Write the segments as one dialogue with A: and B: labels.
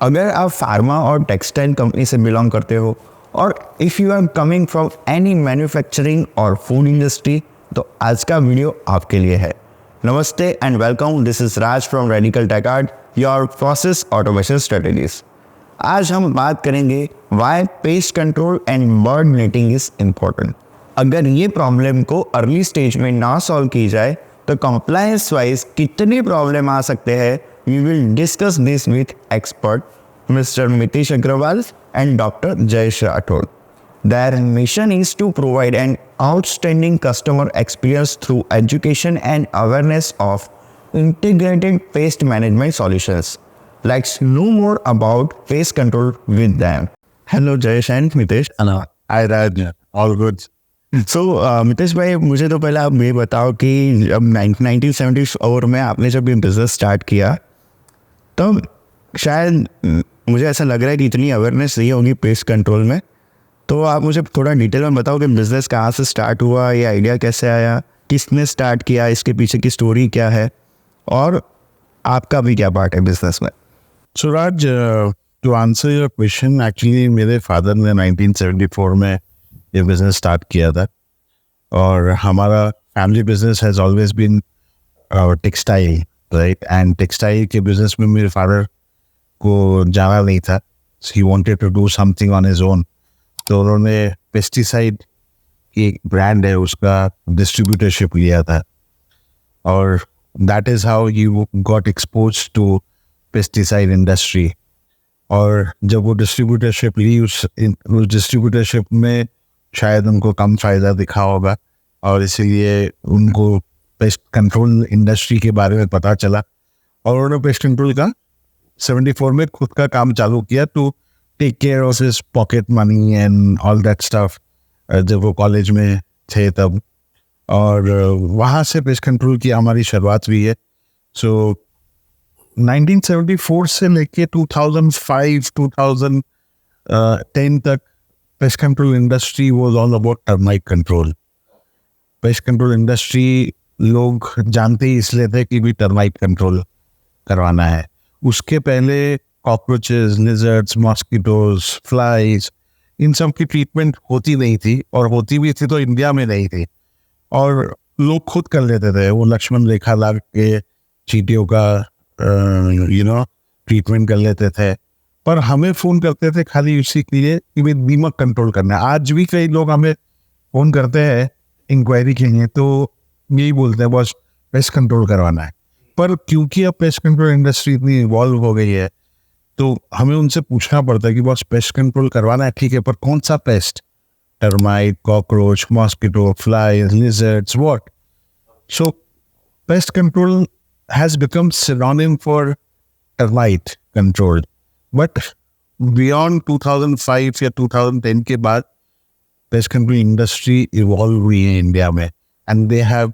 A: अगर आप फार्मा और टेक्सटाइल कंपनी से बिलोंग करते हो और if you are coming from any manufacturing और फूड इंडस्ट्री तो आज का वीडियो आपके लिए है। नमस्ते and welcome, this is Raj from Radical Techart, your process automation strategies. आज हम बात करेंगे why pest control and bird netting is important. अगर ये प्रॉब्लम को अर्ली स्टेज में ना सॉल्व की जाए तो कंप्लायंस वाइज कितने प्रॉब्लम आ सकते हैं, we will discuss this with expert Mr. Mitesh Agrawal and Dr. Jayesh Rathod. Their mission is to provide an outstanding customer experience through education and awareness of integrated pest management solutions. Let's know more about pest control with them. Hello Jayesh and Mitesh.
B: Hello.
C: Hi Raj, all good.
A: So Mitesh भाई, मुझे तो पहले आप ये बताओ कि जब 1970 में आपने जब ये बिजनेस स्टार्ट किया तब शायद मुझे ऐसा लग रहा है कि इतनी अवेयरनेस नहीं होगी पेस्ट कंट्रोल में। तो आप मुझे थोड़ा डिटेल में बताओ कि बिज़नेस कहाँ से स्टार्ट हुआ, ये आइडिया कैसे आया, किसने स्टार्ट किया, इसके पीछे की स्टोरी क्या है और आपका भी क्या पार्ट है बिजनेस में।
C: So Raj, to answer your question, actually मेरे फादर ने 1974 में ये बिजनेस स्टार्ट किया था और हमारा family business has always been textile, right. And textile के बिजनेस में मेरे फादर को जाना नहीं था, he wanted to do something on his own. तो उन्होंने पेस्टिसाइड की एक ब्रांड है उसका डिस्ट्रीब्यूटरशिप लिया था और that is how you got expose to pesticide industry. और जब वो डिस्ट्रीब्यूटरशिप ली उस डिस्ट्रीब्यूटरशिप में शायद उनको कम फ़ायदा दिखा होगा और इसीलिए उनको पेस्ट कंट्रोल इंडस्ट्री के बारे में पता चला और उन्होंने पेस्ट कंट्रोल का 74 में खुद का काम चालू किया to take care of his pocket money and all that stuff जब वो कॉलेज में थे तब। और वहाँ से पेस्ट कंट्रोल की हमारी शुरुआत हुई है। सो 1974 से लेके 2005 2010 तक pest control industry was all about termite control. Pest control industry लोग जानते ही इसलिए थे कि भी टर्माइट कंट्रोल करवाना है। उसके पहले कॉकरोचेस, लिजर्ड्स, मॉस्किटोज, फ्लाइज, इन सब की ट्रीटमेंट होती नहीं थी और होती भी थी तो इंडिया में नहीं थी और लोग खुद कर लेते थे। वो लक्ष्मण रेखा लगा के चींटियों का ट्रीटमेंट कर लेते थे, पर हमें फ़ोन करते थे खाली उसी के लिए कि भाई दीमक कंट्रोल करना है। आज भी कई लोग हमें फ़ोन करते हैं इंक्वायरी के लिए तो यही बोलते हैं बस पेस्ट कंट्रोल करवाना है। पर क्योंकि अब पेस्ट कंट्रोल इंडस्ट्री इतनी इवॉल्व हो गई है तो हमें उनसे पूछना पड़ता है कि बस पेस्ट कंट्रोल करवाना है, ठीक है, पर कौन सा paste? Termite, cockroach, mosquito, flies, lizards, what? So pest control has become synonym for termite control. But beyond 2005 या 2010 के बाद पेस्ट कंट्रोल इंडस्ट्री इवॉल्व हुई है इंडिया में and they have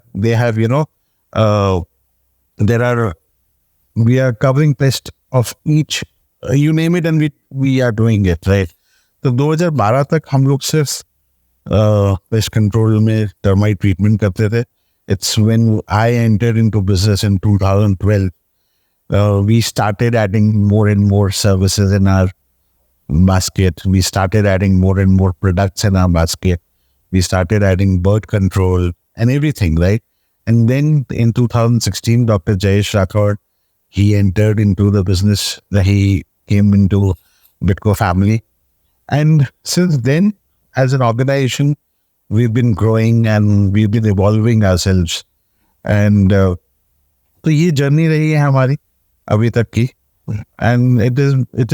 C: we are covering pest of each, you name it and we are doing it, right? तो 2012 तक हम लोग सिर्फ पेस्ट कंट्रोल में टर्माइट ट्रीटमेंट करते थे। It's when I entered into business in 2012 we started adding more and more services in our basket. We started adding more and more products in our basket. We started adding bird control and everything, right? And then in 2016, Dr. Jayesh Rathod, he entered into the business. He came into Bitco family. And since then, as an organization, we've been growing and we've been evolving ourselves. And तो ये journey रही है हमारी अभी तक की। And it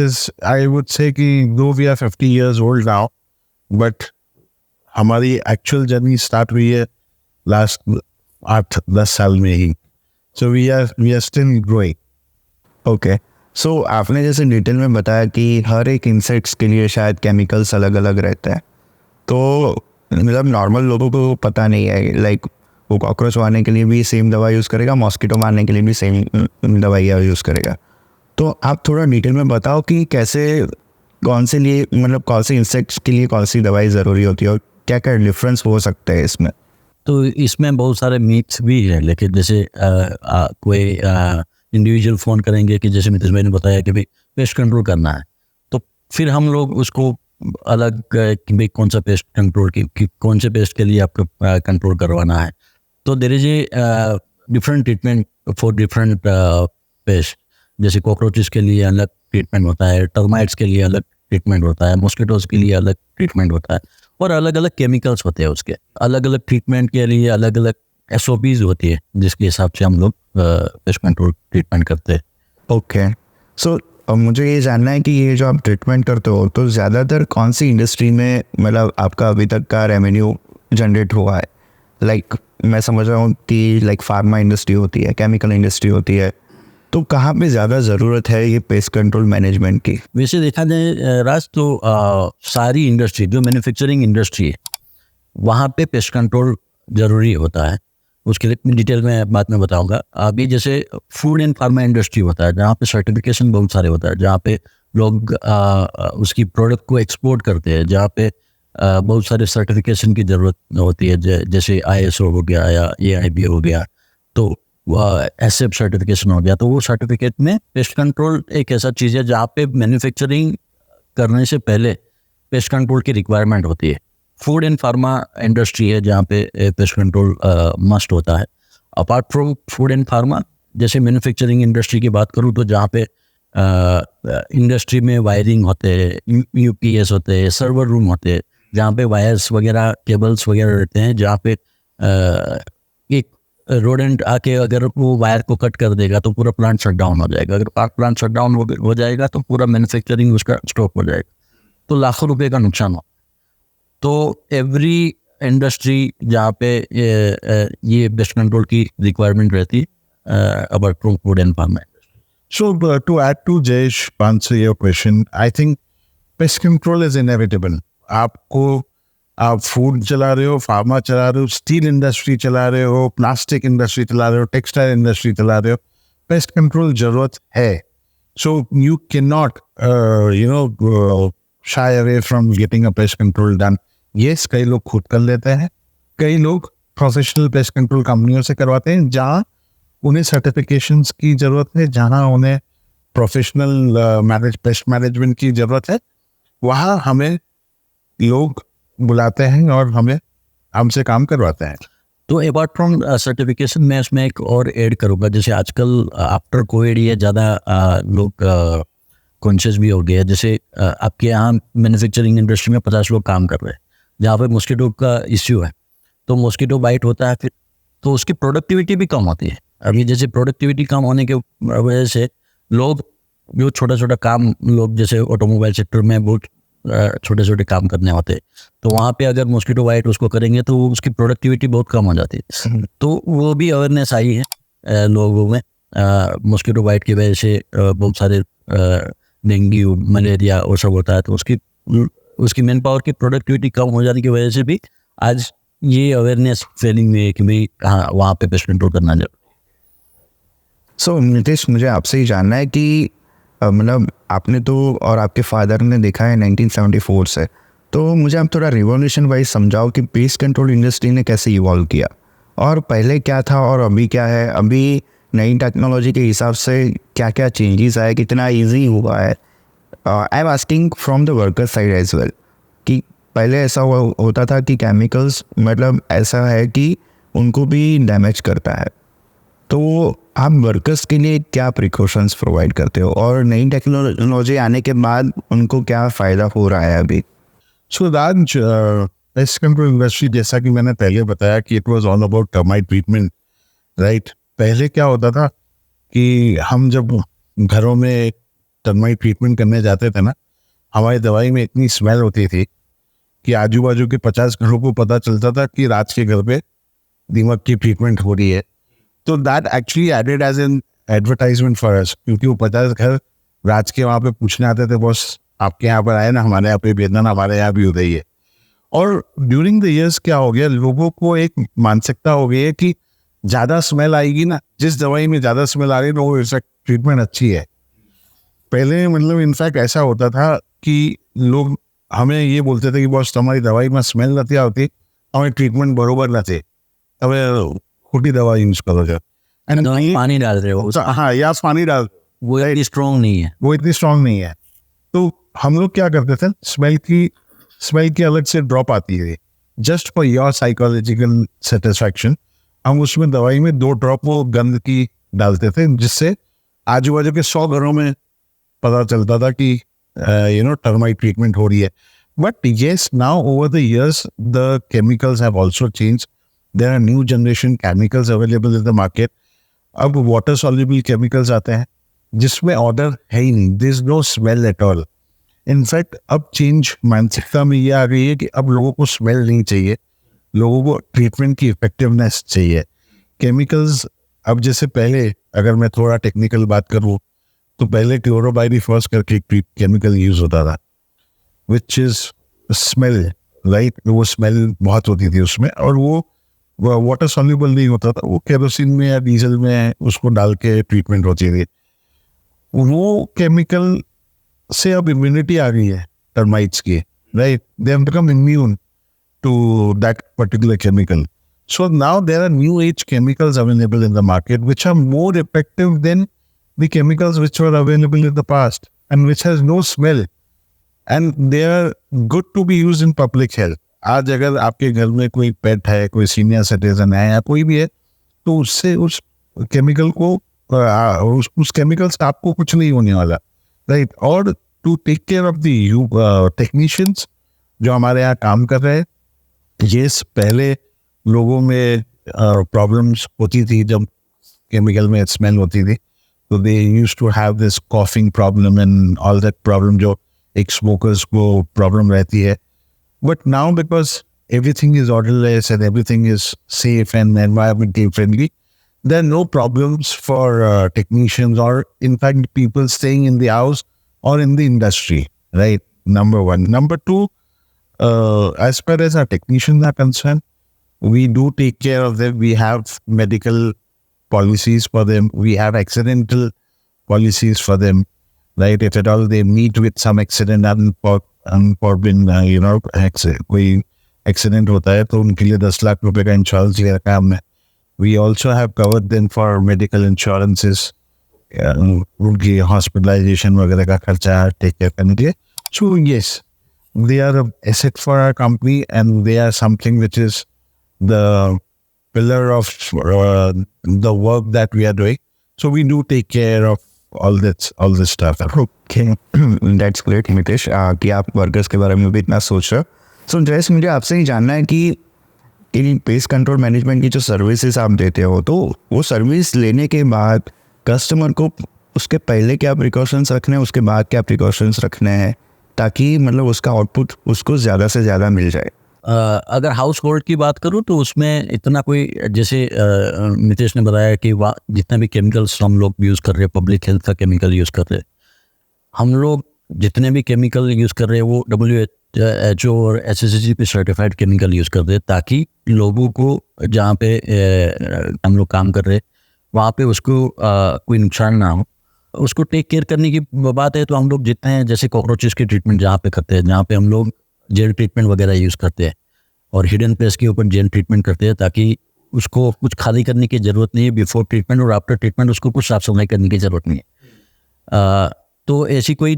C: is I would say कि though we are 50 years old now, but हमारी एक्चुअल जर्नी स्टार्ट हुई है लास्ट 8-10 साल में ही। So we are still growing.
A: Okay, so आपने जैसे डिटेल में बताया कि हर एक इंसेक्ट्स के लिए शायद केमिकल्स अलग अलग रहते हैं, तो मतलब नॉर्मल लोगों को पता नहीं है, लाइक वो कॉकरोच मारने के लिए भी सेम दवा यूज़ करेगा, मॉस्किटो मारने के लिए भी सेम दवाइयाँ यूज़ करेगा। तो आप थोड़ा डिटेल में बताओ कि कैसे कौन से इंसेक्ट्स के लिए कौन सी दवाई ज़रूरी होती है और क्या क्या डिफरेंस हो सकता है इसमें।
B: तो इसमें बहुत सारे मिथ्स भी है, लेकिन जैसे कोई इंडिविजुअल फ़ोन करेंगे कि जैसे मितेश भाई ने बताया कि भाई पेस्ट कंट्रोल करना है, तो फिर हम लोग उसको अलग कि भाई कौन सा पेस्ट कंट्रोल की कौन से पेस्ट के लिए आपको कंट्रोल करवाना है। तो there is a different treatment for different pest. जैसे कॉकरोचेस के लिए अलग ट्रीटमेंट होता है, टर्माइट्स के लिए अलग ट्रीटमेंट होता है, मॉस्किटोज के लिए अलग ट्रीटमेंट होता है, और अलग अलग केमिकल्स होते हैं उसके। अलग अलग ट्रीटमेंट के लिए अलग अलग SOPs होती है, जिसके हिसाब से हम लोग पेस्ट कंट्रोल ट्रीटमेंट करते हैं।
A: ओके, सो मुझे ये जानना है कि ये जो आप ट्रीटमेंट करते हो तो ज़्यादातर कौन सी इंडस्ट्री में मतलब आपका अभी तक का रेवेन्यू जनरेट हुआ है? लाइक मैं समझ रहा हूँ कि लाइक फार्मा इंडस्ट्री होती है, केमिकल इंडस्ट्री होती है, तो कहाँ पे ज़्यादा ज़रूरत है ये पेस्ट कंट्रोल मैनेजमेंट की?
B: वैसे देखा जाए राज, तो सारी इंडस्ट्री जो मैन्युफैक्चरिंग इंडस्ट्री है वहाँ पे पेस्ट कंट्रोल ज़रूरी होता है। उसके लिए डिटेल में बाद में बताऊंगा। अभी जैसे फूड एंड फार्मा इंडस्ट्री होता है, जहाँ पे सर्टिफिकेशन बहुत सारे होता है, जहाँ पे लोग उसकी प्रोडक्ट को एक्सपोर्ट करते हैं, जहाँ पे बहुत सारे सर्टिफिकेशन की ज़रूरत होती है, जैसे ISO हो गया या AIB हो गया, तो SF सर्टिफिकेशन हो गया। तो वो सर्टिफिकेट में पेस्ट कंट्रोल एक ऐसा चीज़ है जहाँ पे मैन्युफैक्चरिंग करने से पहले पेस्ट कंट्रोल की रिक्वायरमेंट होती है। फूड एंड फार्मा इंडस्ट्री है जहाँ पे पेस्ट कंट्रोल मस्ट होता है। Apart from food and pharma, जैसे मैन्युफैक्चरिंग इंडस्ट्री की बात करूँ तो जहाँ पे इंडस्ट्री में वायरिंग होते हैं, UPS होते हैं, सर्वर रूम होते हैं, जहाँ पे वायर्स वगैरह, केबल्स वगैरह रहते हैं, जहाँ पे एक रोडेंट आके अगर वो वायर को कट कर देगा तो पूरा प्लांट शट डाउन हो जाएगा। अगर प्लांट शट डाउन हो जाएगा तो पूरा मैन्युफैक्चरिंग उसका स्टॉप हो जाएगा, तो लाखों रुपए का नुकसान हो। तो एवरी इंडस्ट्री जहाँ पे ये पेस्ट कंट्रोल की रिक्वायरमेंट रहती है, about food and pharma.
C: So to add to Jayesh, answer your question, I think pest control is inevitable. आप फूड चला रहे हो, फार्मा चला रहे हो, स्टील इंडस्ट्री चला रहे हो, प्लास्टिक इंडस्ट्री चला रहे हो, टेक्सटाइल इंडस्ट्री चला रहे हो, पेस्ट कंट्रोल जरूरत है। So you cannot shy away from getting a pest control done. Yes, कई लोग खुद कर लेते हैं, कई लोग प्रोफेशनल पेस्ट कंट्रोल कंपनियों से करवाते हैं, जहाँ उन्हें सर्टिफिकेशंस की ज़रूरत है, जहाँ उन्हें प्रोफेशनल पेस्ट मैनेजमेंट की ज़रूरत है, वहाँ हमें लोग बुलाते हैं और हमसे काम करवाते हैं।
B: तो अपार्ट फ्रॉम सर्टिफिकेशन मैं इसमें एक और ऐड करूँगा, जैसे आजकल आफ्टर कोविड ये ज़्यादा लोग कॉन्शियस भी हो गया। जैसे आपके यहाँ मैन्युफैक्चरिंग इंडस्ट्री में 50 लोग काम कर रहे हैं, जहाँ पे मॉस्किटो का इश्यू है, तो मॉस्किटो बाइट होता है, फिर तो उसकी प्रोडक्टिविटी भी कम होती है। अभी जैसे प्रोडक्टिविटी कम होने के वजह से लोग जो छोटा छोटा काम, लोग जैसे ऑटोमोबाइल सेक्टर में बहुत छोटे छोटे काम करने होते हैं, तो वहाँ पे अगर मॉस्किटो बाइट उसको करेंगे तो उसकी प्रोडक्टिविटी बहुत कम हो जाती है। तो वो भी अवेयरनेस आई है लोगों में। मॉस्किटो बाइट की वजह से बहुत सारे डेंगू, मलेरिया और सब होता है, तो उसकी मैन पावर की प्रोडक्टिविटी कम हो जाने की वजह से भी आज ये अवेयरनेस फैलिंग में है कि भाई हाँ वहाँ पे पेस्ट कंट्रोल करना जरूरी।
A: सो नितेश, मुझे आपसे ही जानना है कि मतलब आपने तो और आपके फादर ने देखा है 1974 से, तो मुझे आप थोड़ा रिवॉल्यूशन वाइज समझाओ कि पेस्ट कंट्रोल इंडस्ट्री ने कैसे इवॉल्व किया, और पहले क्या था और अभी क्या है, अभी नई टेक्नोलॉजी के हिसाब से क्या क्या चेंजेस आए, कितना ईजी हुआ है। I am asking from the worker side as well, कि पहले ऐसा होता था कि केमिकल्स मतलब ऐसा है कि उनको भी डैमेज करता है, तो आप वर्कर्स के लिए क्या प्रिकॉशंस प्रोवाइड करते हो, और नई टेक्नोलॉजी आने के बाद उनको क्या फ़ायदा हो रहा है अभी?
C: सो राज, पेस्ट कंट्रोल इंडस्ट्री, जैसा कि मैंने पहले बताया कि it was all about termite treatment, right. पहले क्या होता था कि हम जब घरों में टर्माइट ट्रीटमेंट करने जाते थे ना, हमारी दवाई में इतनी स्मेल होती थी कि आजू बाजू के 50 घरों को पता चलता था कि राज के घर पे दीमक की ट्रीटमेंट हो रही है। तो that actually added as an advertisement for us, क्योंकि वो 50 घर राज के वहाँ पे पूछने आते थे, बॉस आपके यहाँ पर आए ना, हमारे यहाँ पे भेजना ना, हमारे यहाँ भी हो रही है। और ड्यूरिंग द ईयर्स क्या हो गया, लोगों को एक मानसिकता हो गई है कि ज़्यादा स्मेल आएगी ना, जिस दवाई में ज़्यादा स्मेल आ रही है तो वो इफेक्ट ट्रीटमेंट अच्छी है। पहले मतलब इनफैक्ट ऐसा होता था कि लोग हमें ये बोलते थे कि बॉस तुम्हारी दवाई में स्मेल नहीं आती, हमें ट्रीटमेंट बरोबर न थे, हमें खोटी दवा यूज करो जो,
B: पानी डाल रहे हो।
C: हाँ, या पानी डाल,
B: वो इतनी स्ट्रॉन्ग नहीं है।
C: वो इतनी स्ट्रांग नहीं है। तो हम लोग क्या करते थे, स्मेल की अलग से ड्रॉप आती है, just for your psychological satisfaction. हम उसमें दवाई में 2 ड्रॉप वो गंध की डालते थे, जिससे आजू बाजू के 100 घरों में पता चलता था कि टर्माइट ट्रीटमेंट हो रही है। But yes, now over the years the chemicals have also changed. There are new generation chemicals available in the market. अब वाटर सॉल्युबल केमिकल्स आते हैं जिसमें ऑर्डर है ही नहीं, there is no smell at all. In fact अब change मानसिकता में ये आ गई है कि अब लोगों को स्मेल नहीं चाहिए, लोगों को ट्रीटमेंट की इफेक्टिवनेस चाहिए। केमिकल्स अब जैसे पहले, अगर मैं थोड़ा टेक्निकल बात करूँ, तो पहले क्लोरोबाइरिफॉस करके एक केमिकल यूज होता था, विच इज स्मेल, राइट। वो स्मेल बहुत होती थी उसमें, और वो वाटर सॉल्युबल नहीं होता था, वो केरोसिन में या डीजल में उसको डाल के ट्रीटमेंट होती थी। वो केमिकल से अब इम्यूनिटी आ गई है टर्माइट्स की, right. They have become immune to that particular chemical. So now there are new age chemicals available in the market which are more effective than the chemicals which were available in the past, and which has no smell, and they are good to be used in public health. आज अगर आपके घर में कोई पेट है, कोई senior citizen है या कोई भी है, तो उससे उस केमिकल को उस केमिकल से आपको कुछ नहीं होने वाला, राइट। और to take care of the technicians जो हमारे यहाँ काम कर रहे हैं, यस, पहले लोगों में प्रॉब्लम्स होती थी जब केमिकल में स्मेल होती थी, तो they used to have this coughing problem and all that problem जो एक स्मोकर्स को प्रॉब्लम रहती है। But now because everything is odourless and everything is safe and environmentally friendly, there are no problems for technicians or in fact people staying in the house or in the industry, right? Number one. Number two, as far as our technicians are concerned, we do take care of them. We have medical policies for them. We have accidental policies for them, right? If at all they meet with some accident unforbidden, कोई accident होता है तो उनके लिए 10 लाख रुपए का insurance ले रखा है हमने। We also have covered them for medical insurances, उनकी hospitalization वगैरह का खर्चा take care करने के लिए। So yes, they are an asset for our company and they are something which is the pillar of the work that we are doing. So we do take care of all this stuff.
A: Okay, that's great, Mitesh, कि आप workers के बारे में भी इतना सोच रहे हो। सो जैसे मुझे आपसे ही जानना है कि पेस्ट कंट्रोल मैनेजमेंट की जो सर्विसेज आप देते हो, तो वो सर्विस लेने के बाद कस्टमर को उसके पहले क्या प्रिकॉशंस रखने हैं, उसके बाद क्या प्रिकॉशंस रखने हैं, ताकि मतलब उसका आउटपुट उसको ज़्यादा से ज़्यादा मिल जाए।
B: अगर हाउस होल्ड की बात करूँ तो उसमें इतना कोई, जैसे नितेश ने बताया कि जितना भी केमिकल्स हम लोग यूज़ कर रहे हैं, पब्लिक हेल्थ का केमिकल यूज़ कर रहे हैं, हम लोग जितने भी केमिकल यूज़ कर रहे हैं वो WHO और SSCG पे सर्टिफाइड केमिकल यूज़ कर रहे हैं, ताकि लोगों को जहाँ पे हम लोग काम कर रहे हैं वहाँ पे उसको कोई नुकसान ना हो। उसको टेक केयर करने की बात है तो हम लोग जितने हैं, जैसे कॉकरोचेस की ट्रीटमेंट जहाँ पे करते हैं, जहाँ पे हम लोग जेल ट्रीटमेंट वगैरह यूज़ करते हैं और हिडन पेस्ट के ऊपर जेल ट्रीटमेंट करते हैं, ताकि उसको कुछ खाली करने की ज़रूरत नहीं है बिफोर ट्रीटमेंट, और आफ्टर ट्रीटमेंट उसको कुछ साफ सफाई करने की ज़रूरत नहीं है। तो ऐसी कोई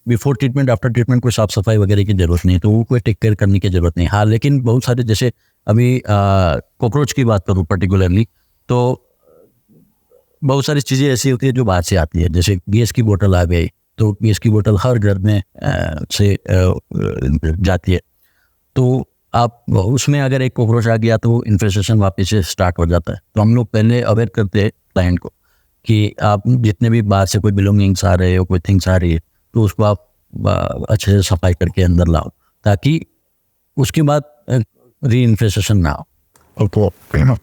B: बिफोर ट्रीटमेंट आफ्टर ट्रीटमेंट कोई साफ सफाई वगैरह की ज़रूरत नहीं है, तो वो कोई टेक केयर करने की ज़रूरत नहीं। हाँ, लेकिन बहुत सारे, जैसे अभी कॉकरोच की बात करूँ पर्टिकुलरली, तो बहुत सारी चीज़ें ऐसी होती है जो बाहर से आती है। जैसे गैस की बोतल आ गई, तो गैस की बोतल हर घर में से जाती है, तो आप उसमें अगर एक कॉकरोच आ गया तो इन्फेस्टेशन वापस से स्टार्ट हो जाता है। तो हम लोग पहले अवेयर करते हैं क्लाइंट को कि आप जितने भी बाहर से कोई बिलोंगिंग्स आ रहे हो, कोई थिंग्स आ रही है, तो उसको आप अच्छे से सफाई करके अंदर लाओ, ताकि उसके बाद री इन्फेस्टेशन ना हो।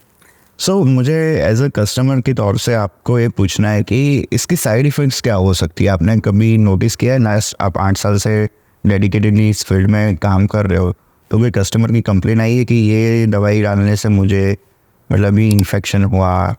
A: सो मुझे एज अ कस्टमर के तौर से आपको ये पूछना है कि इसकी साइड इफ़ेक्ट्स क्या हो सकती है। आपने कभी नोटिस किया है, लास्ट आप 8 साल से डेडिकेटेडली इस फील्ड में काम कर रहे हो, तो कोई कस्टमर की कंप्लेन आई है कि ये दवाई डालने से मुझे मतलब ही इन्फेक्शन हुआ,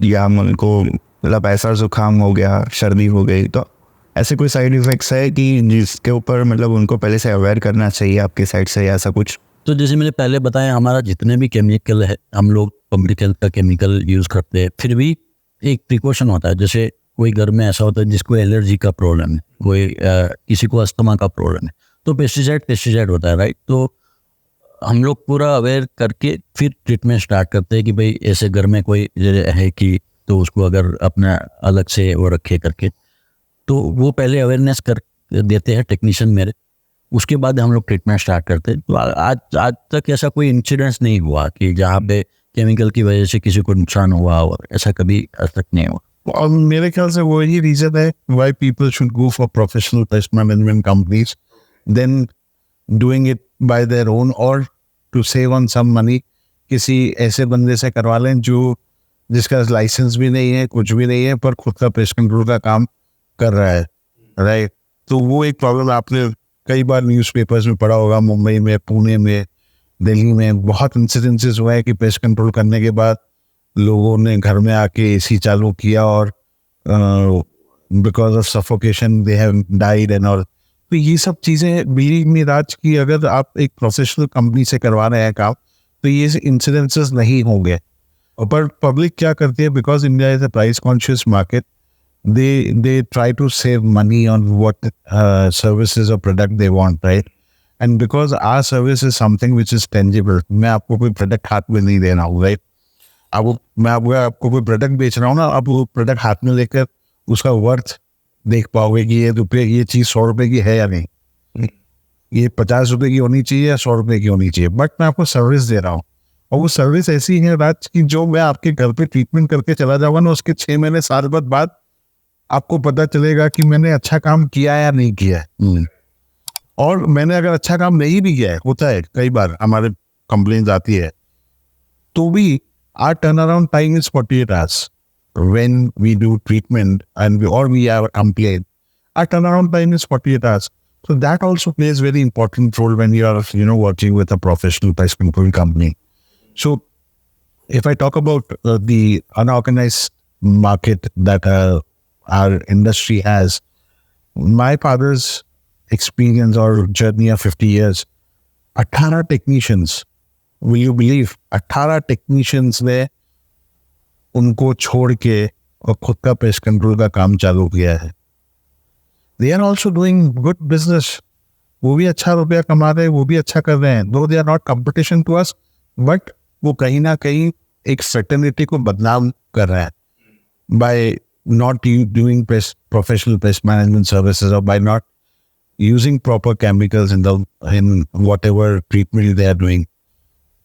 A: या उनको मतलब ऐसा जुकाम हो गया, सर्दी हो गई, तो ऐसे कोई साइड इफ़ेक्ट्स है कि जिसके ऊपर मतलब उनको पहले से अवेयर करना चाहिए आपकी साइड से, या ऐसा कुछ?
B: तो जैसे मैंने पहले बताया, हमारा जितने भी केमिकल है हम लोग पब्लिक हेल्थ का केमिकल यूज़ करते हैं, फिर भी एक प्रिकॉशन होता है। जैसे कोई घर में ऐसा होता है जिसको एलर्जी का प्रॉब्लम है, कोई किसी को अस्थमा का प्रॉब्लम है, तो पेस्टिसाइड होता है, राइट। तो हम लोग पूरा अवेयर करके फिर ट्रीटमेंट स्टार्ट करते हैं कि भाई ऐसे घर में कोई है कि, तो उसको अगर अपना अलग से वो रखे करके, तो वो पहले अवेयरनेस कर देते हैं टेक्नीशियन मेरे, उसके बाद हम लोग ट्रीटमेंट स्टार्ट करते हैं। तो आज तक ऐसा कोई इंसिडेंस नहीं हुआ कि जहाँ पे केमिकल की वजह से किसी को नुकसान हुआ, और ऐसा कभी आज तक नहीं हुआ।
C: और मेरे ख्याल से वो ही रीजन है why people should go for professional pest management companies than doing it by their own, और to save on some money किसी ऐसे बंदे से करवा लें जिसका लाइसेंस भी नहीं है, कुछ भी नहीं है, पर खुद का पेस्ट कंट्रोल का काम कर रहा है, राइट। तो वो एक प्रॉब्लम आपने कई बार न्यूज़पेपर्स में पढ़ा होगा, मुंबई में, पुणे में, दिल्ली में बहुत इंसिडेंसेस हुआ है कि पेस्ट कंट्रोल करने के बाद लोगों ने घर में आके एसी चालू किया और because of suffocation they have died and all. तो ये सब चीज़ें बिलीव मी राज की अगर आप एक प्रोफेशनल कंपनी से करवा रहे हैं काम, तो ये इंसिडेंसेस नहीं होंगे। पर पब्लिक क्या करती है, because India is a price conscious market, they try to save money on what services or product they want, right? And because our service is something which is tangible, मैं आपको कोई product हाथ में नहीं दे रहा हूँ, राइट। अब मैं आपको कोई प्रोडक्ट बेच रहा हूँ ना, अब वो प्रोडक्ट हाथ में लेकर उसका वर्थ देख पाओगे कि ये चीज़ 100 रुपए की है या नहीं, ये 50 रुपए की होनी चाहिए या 100 रुपए की होनी चाहिए, बट मैं आपको सर्विस दे रहा हूँ। और वो सर्विस ऐसी है राज की, जो मैं आपके घर पे ट्रीटमेंट करके चला जाऊंगा ना, उसके 6 महीने साल बाद आपको पता चलेगा कि मैंने अच्छा काम किया या नहीं किया है। और मैंने अगर अच्छा काम नहीं भी किया है, होता है कई बार हमारे कंप्लेंट्स आती है, तो भी our turn around time is 48 hours when we do treatment and we have a complaint. Our turnaround time is 48 hours. So that also plays very important role when you are working with a professional pest control company. So if I talk about the unorganized market that our industry has, my father's experience or journey of 50 years, 18 technicians, will you believe, 18 technicians ने उनको छोड़ के और खुद का pest control का काम चालू किया है। They are also doing good business. वो भी अच्छा रुपया कमा रहे हैं, वो भी अच्छा कर रहे हैं। Though they are not competition to us, but वो कहीं ना कहीं एक certainty को बदनाम कर रहे हैं by not doing professional pest management services, or by not using proper chemicals in whatever treatment they are doing.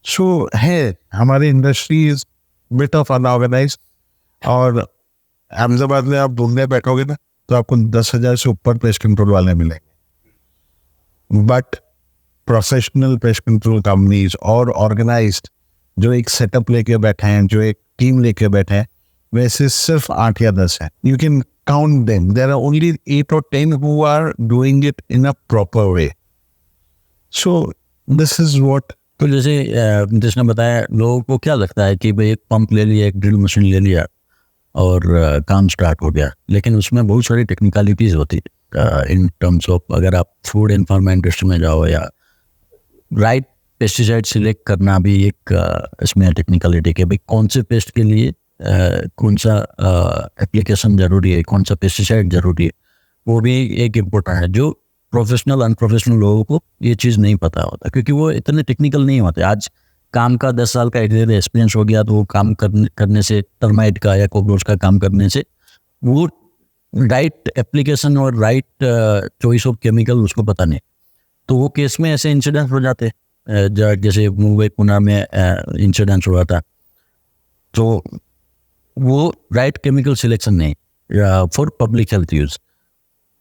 C: So है हमारी industry is bit of unorganised. और अहमदाबाद में आप ढूंढने बैठोगे ना, तो आपको 10,000 से ऊपर पेस्ट कंट्रोल वाले मिलेंगे। But professional pest control companies और ऑर्गेनाइज्ड जो एक सेटअप लेके बैठे हैं, जो एक टीम लेके बैठे हैं, वैसे सिर्फ 8 या 10 हैं। You can count them. There are only 8 or 10 who are doing it in a proper way. So this is what.
B: तो जैसे जिसने बताया, लोगों को क्या लगता है कि भाई एक पंप ले लिया, एक ड्रिल मशीन ले लिया और काम स्टार्ट हो गया, लेकिन उसमें बहुत सारी टेक्निकलिटीज़ होती है इन टर्म्स ऑफ, अगर आप फूड एंड फार्मा इंडस्ट्री में जाओ, या राइट पेस्टिसाइड सिलेक्ट करना भी एक इसमें टेक्निकलिटी के, भाई कौन से पेस्ट के लिए कौन सा एप्लीकेशन ज़रूरी है, कौन सा पेस्टिसाइड ज़रूरी है, वो भी एक इम्पोर्टेंट है, जो प्रोफेशनल अनप्रोफेशनल लोगों को ये चीज़ नहीं पता होता, क्योंकि वो इतने टेक्निकल नहीं होते। आज काम का 10 साल का एक्सपीरियंस हो गया, तो वो काम करने से, टर्माइट का या कॉकरोच का काम करने से, वो राइट एप्लीकेशन और राइट चॉइस ऑफ केमिकल उसको पता नहीं। तो वो केस में ऐसे इंसिडेंट हो जाते हैं, जैसे मुंबई पुणे में इंसिडेंट हुआ था, तो वो राइट केमिकल सिलेक्शन नहीं फॉर पब्लिक हेल्थ यूज़,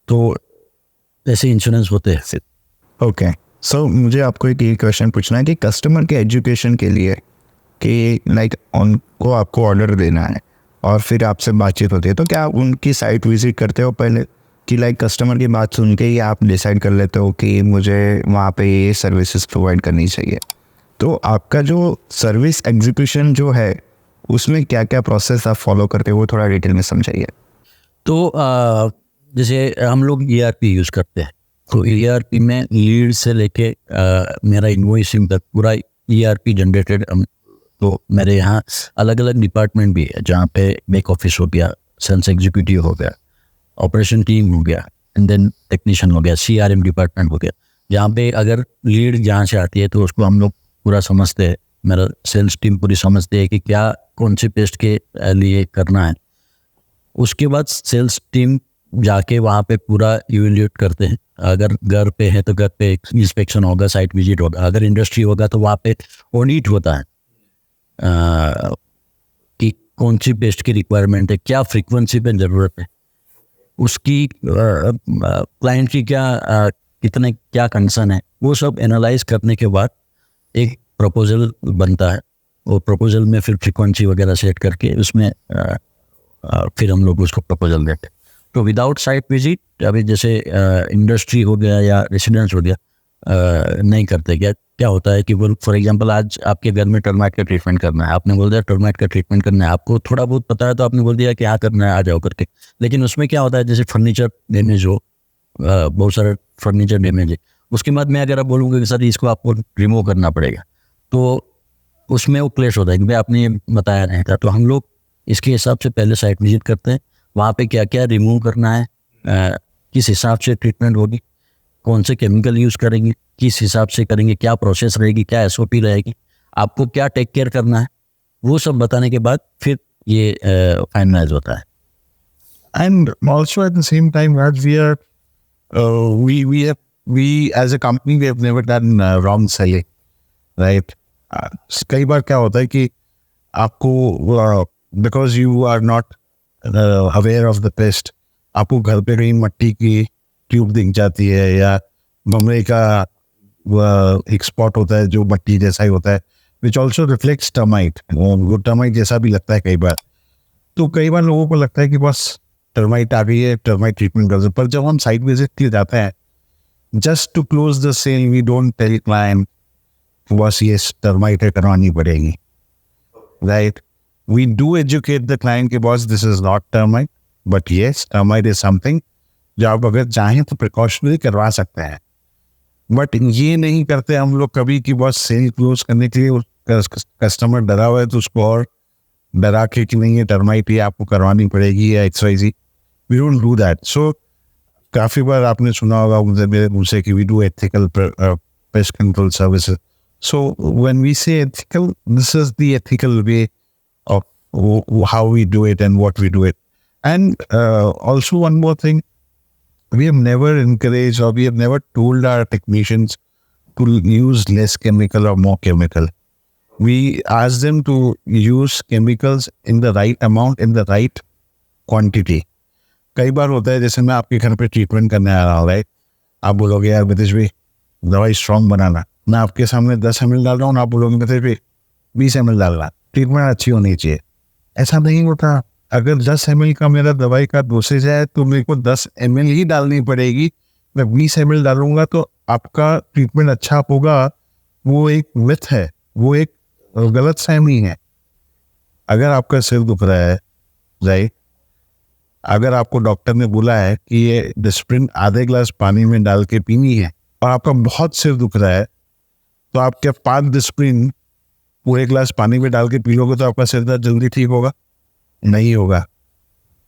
B: तो ऐसे इंश्योरेंस होते हैं फिर।
A: ओके, सो मुझे आपको एक ये क्वेश्चन पूछना है कि कस्टमर के एजुकेशन के लिए, कि लाइक उनको आपको ऑर्डर देना है और फिर आपसे बातचीत होती है, तो क्या आप उनकी साइट विजिट करते हो पहले, कि लाइक कस्टमर की बात सुन के ही आप डिसाइड कर लेते हो कि मुझे वहाँ पे ये सर्विसेज प्रोवाइड करनी चाहिए? तो आपका जो सर्विस एग्जीक्यूशन जो है, उसमें क्या क्या प्रोसेस आप फॉलो करते हो, वो थोड़ा डिटेल में समझाइए।
B: तो जैसे हम लोग ERP यूज़ करते हैं, तो ERP में लीड से लेके मेरा इन्वॉइसिंग तक पूरा ERP जनरेटेड। तो मेरे यहाँ अलग अलग डिपार्टमेंट भी है, जहाँ पे बैक ऑफिस हो गया, सेल्स एग्जीक्यूटिव हो गया, ऑपरेशन टीम हो गया, एंड देन टेक्नीशियन हो गया, CRM डिपार्टमेंट हो गया, जहाँ पे अगर लीड जहाँ से आती है तो उसको हम लोग पूरा समझते हैं, मेरा सेल्स टीम पूरी समझते है कि क्या कौन से पेस्ट के लिए करना है। उसके बाद सेल्स टीम जाके वहाँ पे पूरा इवेल्यूएट करते हैं। अगर घर पे है तो घर पे इंस्पेक्शन होगा, साइट विजिट होगा, अगर इंडस्ट्री होगा तो वहाँ पे ऑडिट होता है कि कौन सी पेस्ट की रिक्वायरमेंट है, क्या फ्रीक्वेंसी पे ज़रूरत है, उसकी क्लाइंट की कितने क्या कंसर्न है, वो सब एनालाइज करने के बाद एक प्रपोजल बनता है। वो प्रपोजल में फिर फ्रीक्वेंसी वगैरह सेट करके उसमें फिर हम लोग उसको प्रपोजल देते हैं। तो विदाउट साइट विजिट अभी जैसे इंडस्ट्री हो गया या रेसिडेंस हो गया नहीं करते। क्या होता है कि वो फॉर एग्जांपल आज आपके घर में टर्माइट का ट्रीटमेंट करना है, आपने बोल दिया टर्माइट का ट्रीटमेंट करना है, आपको थोड़ा बहुत पता है तो आपने बोल दिया कि हाँ करना है, आ जाओ करके। लेकिन उसमें क्या होता है, जैसे फर्नीचर डैमेज हो, बहुत सारा फर्नीचर डैमेज है, उसके बाद मैं अगर आप बोलूँगा कि सर इसको आपको रिमूव करना पड़ेगा, तो उसमें वो क्लेश होता है कि भाई आपने ये बताया नहीं था। तो हम लोग इसके हिसाब से पहले साइट विजिट करते हैं, वहाँ पे क्या क्या रिमूव करना है, किस हिसाब से ट्रीटमेंट होगी, कौन से केमिकल यूज़ करेंगे, किस हिसाब से करेंगे, क्या प्रोसेस रहेगी, क्या SOP रहेगी, आपको क्या टेक केयर करना है, वो सब बताने के बाद फिर ये फाइनलाइज होता है।
C: And also at the same time, as we as a company, we have never done wrong selling, right? कई बार क्या होता है कि आपको because you are not aware of the pest, आपको घर पे कहीं मट्टी की ट्यूब दिख जाती है या बमरे का एक स्पॉट होता है जो मट्टी जैसा ही होता है, विच ऑल्सो रिफ्लेक्ट्स टर्माइट, वो टर्माइट जैसा भी लगता है कई बार। तो कई बार लोगों को लगता है कि बस टर्माइट आ गई है, टर्माइट ट्रीटमेंट कर दो। पर जब हम साइट विजिट के लिए जाते हैं, just to close the sale, we don't tell client बस ये टर्माइट है, करवानी पड़ेगी, right? We do educate the client कि boss this is not termite, but yes termite is something जो आप अगर चाहें तो प्रिकॉशनरी करवा सकते हैं। बट ये नहीं करते हम लोग कभी कि बस सेल क्लोज करने के लिए कस्टमर डरा हुआ है तो उसको और डरा के कि नहीं ये टर्माइट ये आपको करवानी पड़ेगी या XYZ। We don't do that. So काफ़ी बार आपने सुना होगा मेरे मुँह से कि we do ethical pest control services. So when we say ethical, this is the ethical way of how we do it and what we do it. And also one more thing, we have never encouraged or we have never told our technicians to use less chemical or more chemical. We ask them to use chemicals in the right amount, in the right quantity. कई बार होता है जैसे मैं आपके घर पे treatment करने आ रहा हूँ, राइट? आप बोलोगे यार मितेश भाई दवाई स्ट्रॉन्ग बनाना, मैं आपके सामने 10 ml डाल रहा हूँ, आप बोलोगे मितेश भाई 20 ml डालना, ट्रीटमेंट अच्छी होनी चाहिए। ऐसा नहीं होता। अगर 10 ml का मेरा दवाई का डोसेज है तो मेरे को 10 ml ही डालनी पड़ेगी। मैं 20 ml डालूंगा तो आपका ट्रीटमेंट अच्छा होगा, वो एक मिथ है, वो एक गलत फहमी है। अगर आपका सिर दुख रहा है, राइट, अगर आपको डॉक्टर ने बोला है कि ये डिस्प्रिन आधे ग्लास पानी में डाल के पीनी है और आपका बहुत सिर दुख रहा है, तो आप क्या 5 डिस्प्रिन पूरे ग्लास पानी में डाल के पी लोगे तो आपका सिर दर्द जल्दी ठीक होगा? नहीं होगा।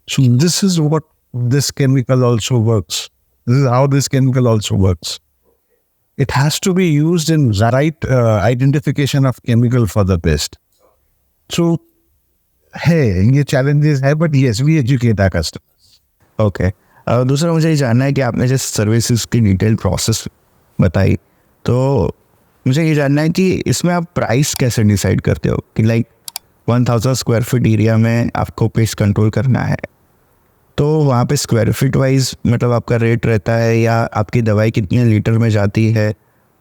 C: So this is what this chemical also works, this is how this chemical also works. It has to be used in right identification of chemical for the pest. So है ये चैलेंजेस है, but yes we educate our customers.
A: Okay, दूसरा मुझे ये जानना है कि आपने जैसे सर्विसेज की डिटेल प्रोसेस बताई, तो मुझे ये जानना है कि इसमें आप प्राइस कैसे डिसाइड करते हो कि लाइक 1000 स्क्वायर फीट एरिया में आपको पेस्ट कंट्रोल करना है, तो वहाँ पे स्क्वायर फीट वाइज मतलब आपका रेट रहता है, या आपकी दवाई कितने लीटर में जाती है,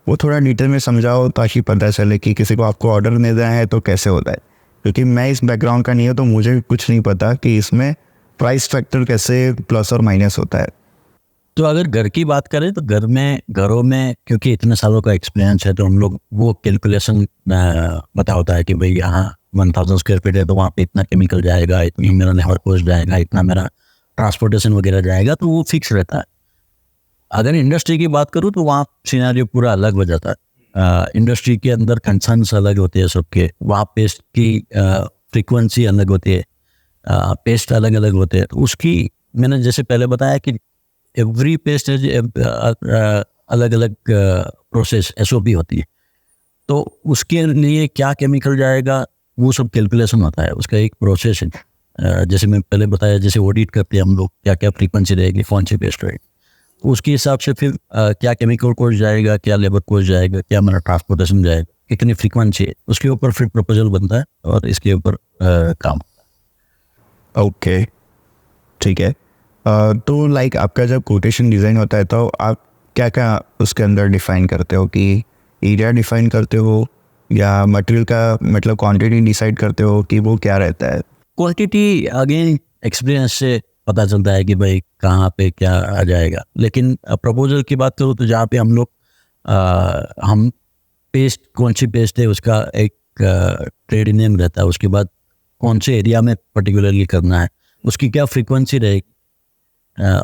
A: वो थोड़ा डिटेल में समझाओ ताकि पता चले कि किसी को आपको ऑर्डर देना है तो कैसे होता है। क्योंकि मैं इस बैकग्राउंड का नहीं हूँ तो मुझे कुछ नहीं पता कि इसमें प्राइस फैक्टर कैसे प्लस और माइनस होता है।
B: तो अगर घर की बात करें तो घरों में क्योंकि इतने सालों का एक्सपीरियंस है तो हम लोग वो कैलकुलेशन पता होता है कि भाई यहाँ 1000 स्क्वायर फीट है तो वहाँ पे इतना केमिकल जाएगा, इतनी मेरा लेबर कॉस्ट जाएगा, इतना मेरा ट्रांसपोर्टेशन वगैरह जाएगा, तो वो फिक्स रहता है। अगर इंडस्ट्री की बात करूँ तो वहाँ सिनेरियो पूरा अलग हो जाता है। इंडस्ट्री के अंदर कंसर्न्स अलग होते हैं सबके, वहाँ पेस्ट की फ्रीक्वेंसी अलग होती है, पेस्ट अलग अलग होते हैं, तो उसकी मैंने जैसे पहले बताया कि एवरी पेस्ट अलग अलग प्रोसेस SOP होती है, तो उसके लिए क्या केमिकल जाएगा वो सब कैलकुलेशन होता है, उसका एक प्रोसेस है। जैसे मैं पहले बताया, जैसे ऑडिट करते हैं हम लोग, क्या क्या फ्रीक्वेंसी रहेगी, कौन सी पेस्ट रहेगी, उसके हिसाब से फिर क्या केमिकल कोर्स जाएगा, क्या लेबर कोर्स जाएगा, क्या हमारा ट्रांसपोर्टेशन जाएगा, कितनी फ्रीक्वेंसी है, उसके ऊपर फिर प्रपोजल बनता है और इसके ऊपर काम।
A: ओके, ठीक है। तो लाइक आपका जब कोटेशन डिज़ाइन होता है तो आप क्या क्या उसके अंदर डिफ़ाइन करते हो, कि एरिया डिफ़ाइन करते हो या मटेरियल का मतलब क्वांटिटी डिसाइड करते हो, कि वो क्या रहता है?
B: क्वांटिटी अगेन एक्सपीरियंस से पता चलता है कि भाई कहाँ पे क्या आ जाएगा, लेकिन प्रपोजल की बात करूँ तो जहाँ पे हम लोग हम पेस्ट, कौन सी पेस्ट है उसका एक ट्रेड नेम रहता है, उसके बाद कौन से एरिया में पर्टिकुलरली करना है, उसकी क्या फ्रीक्वेंसी रहेगी,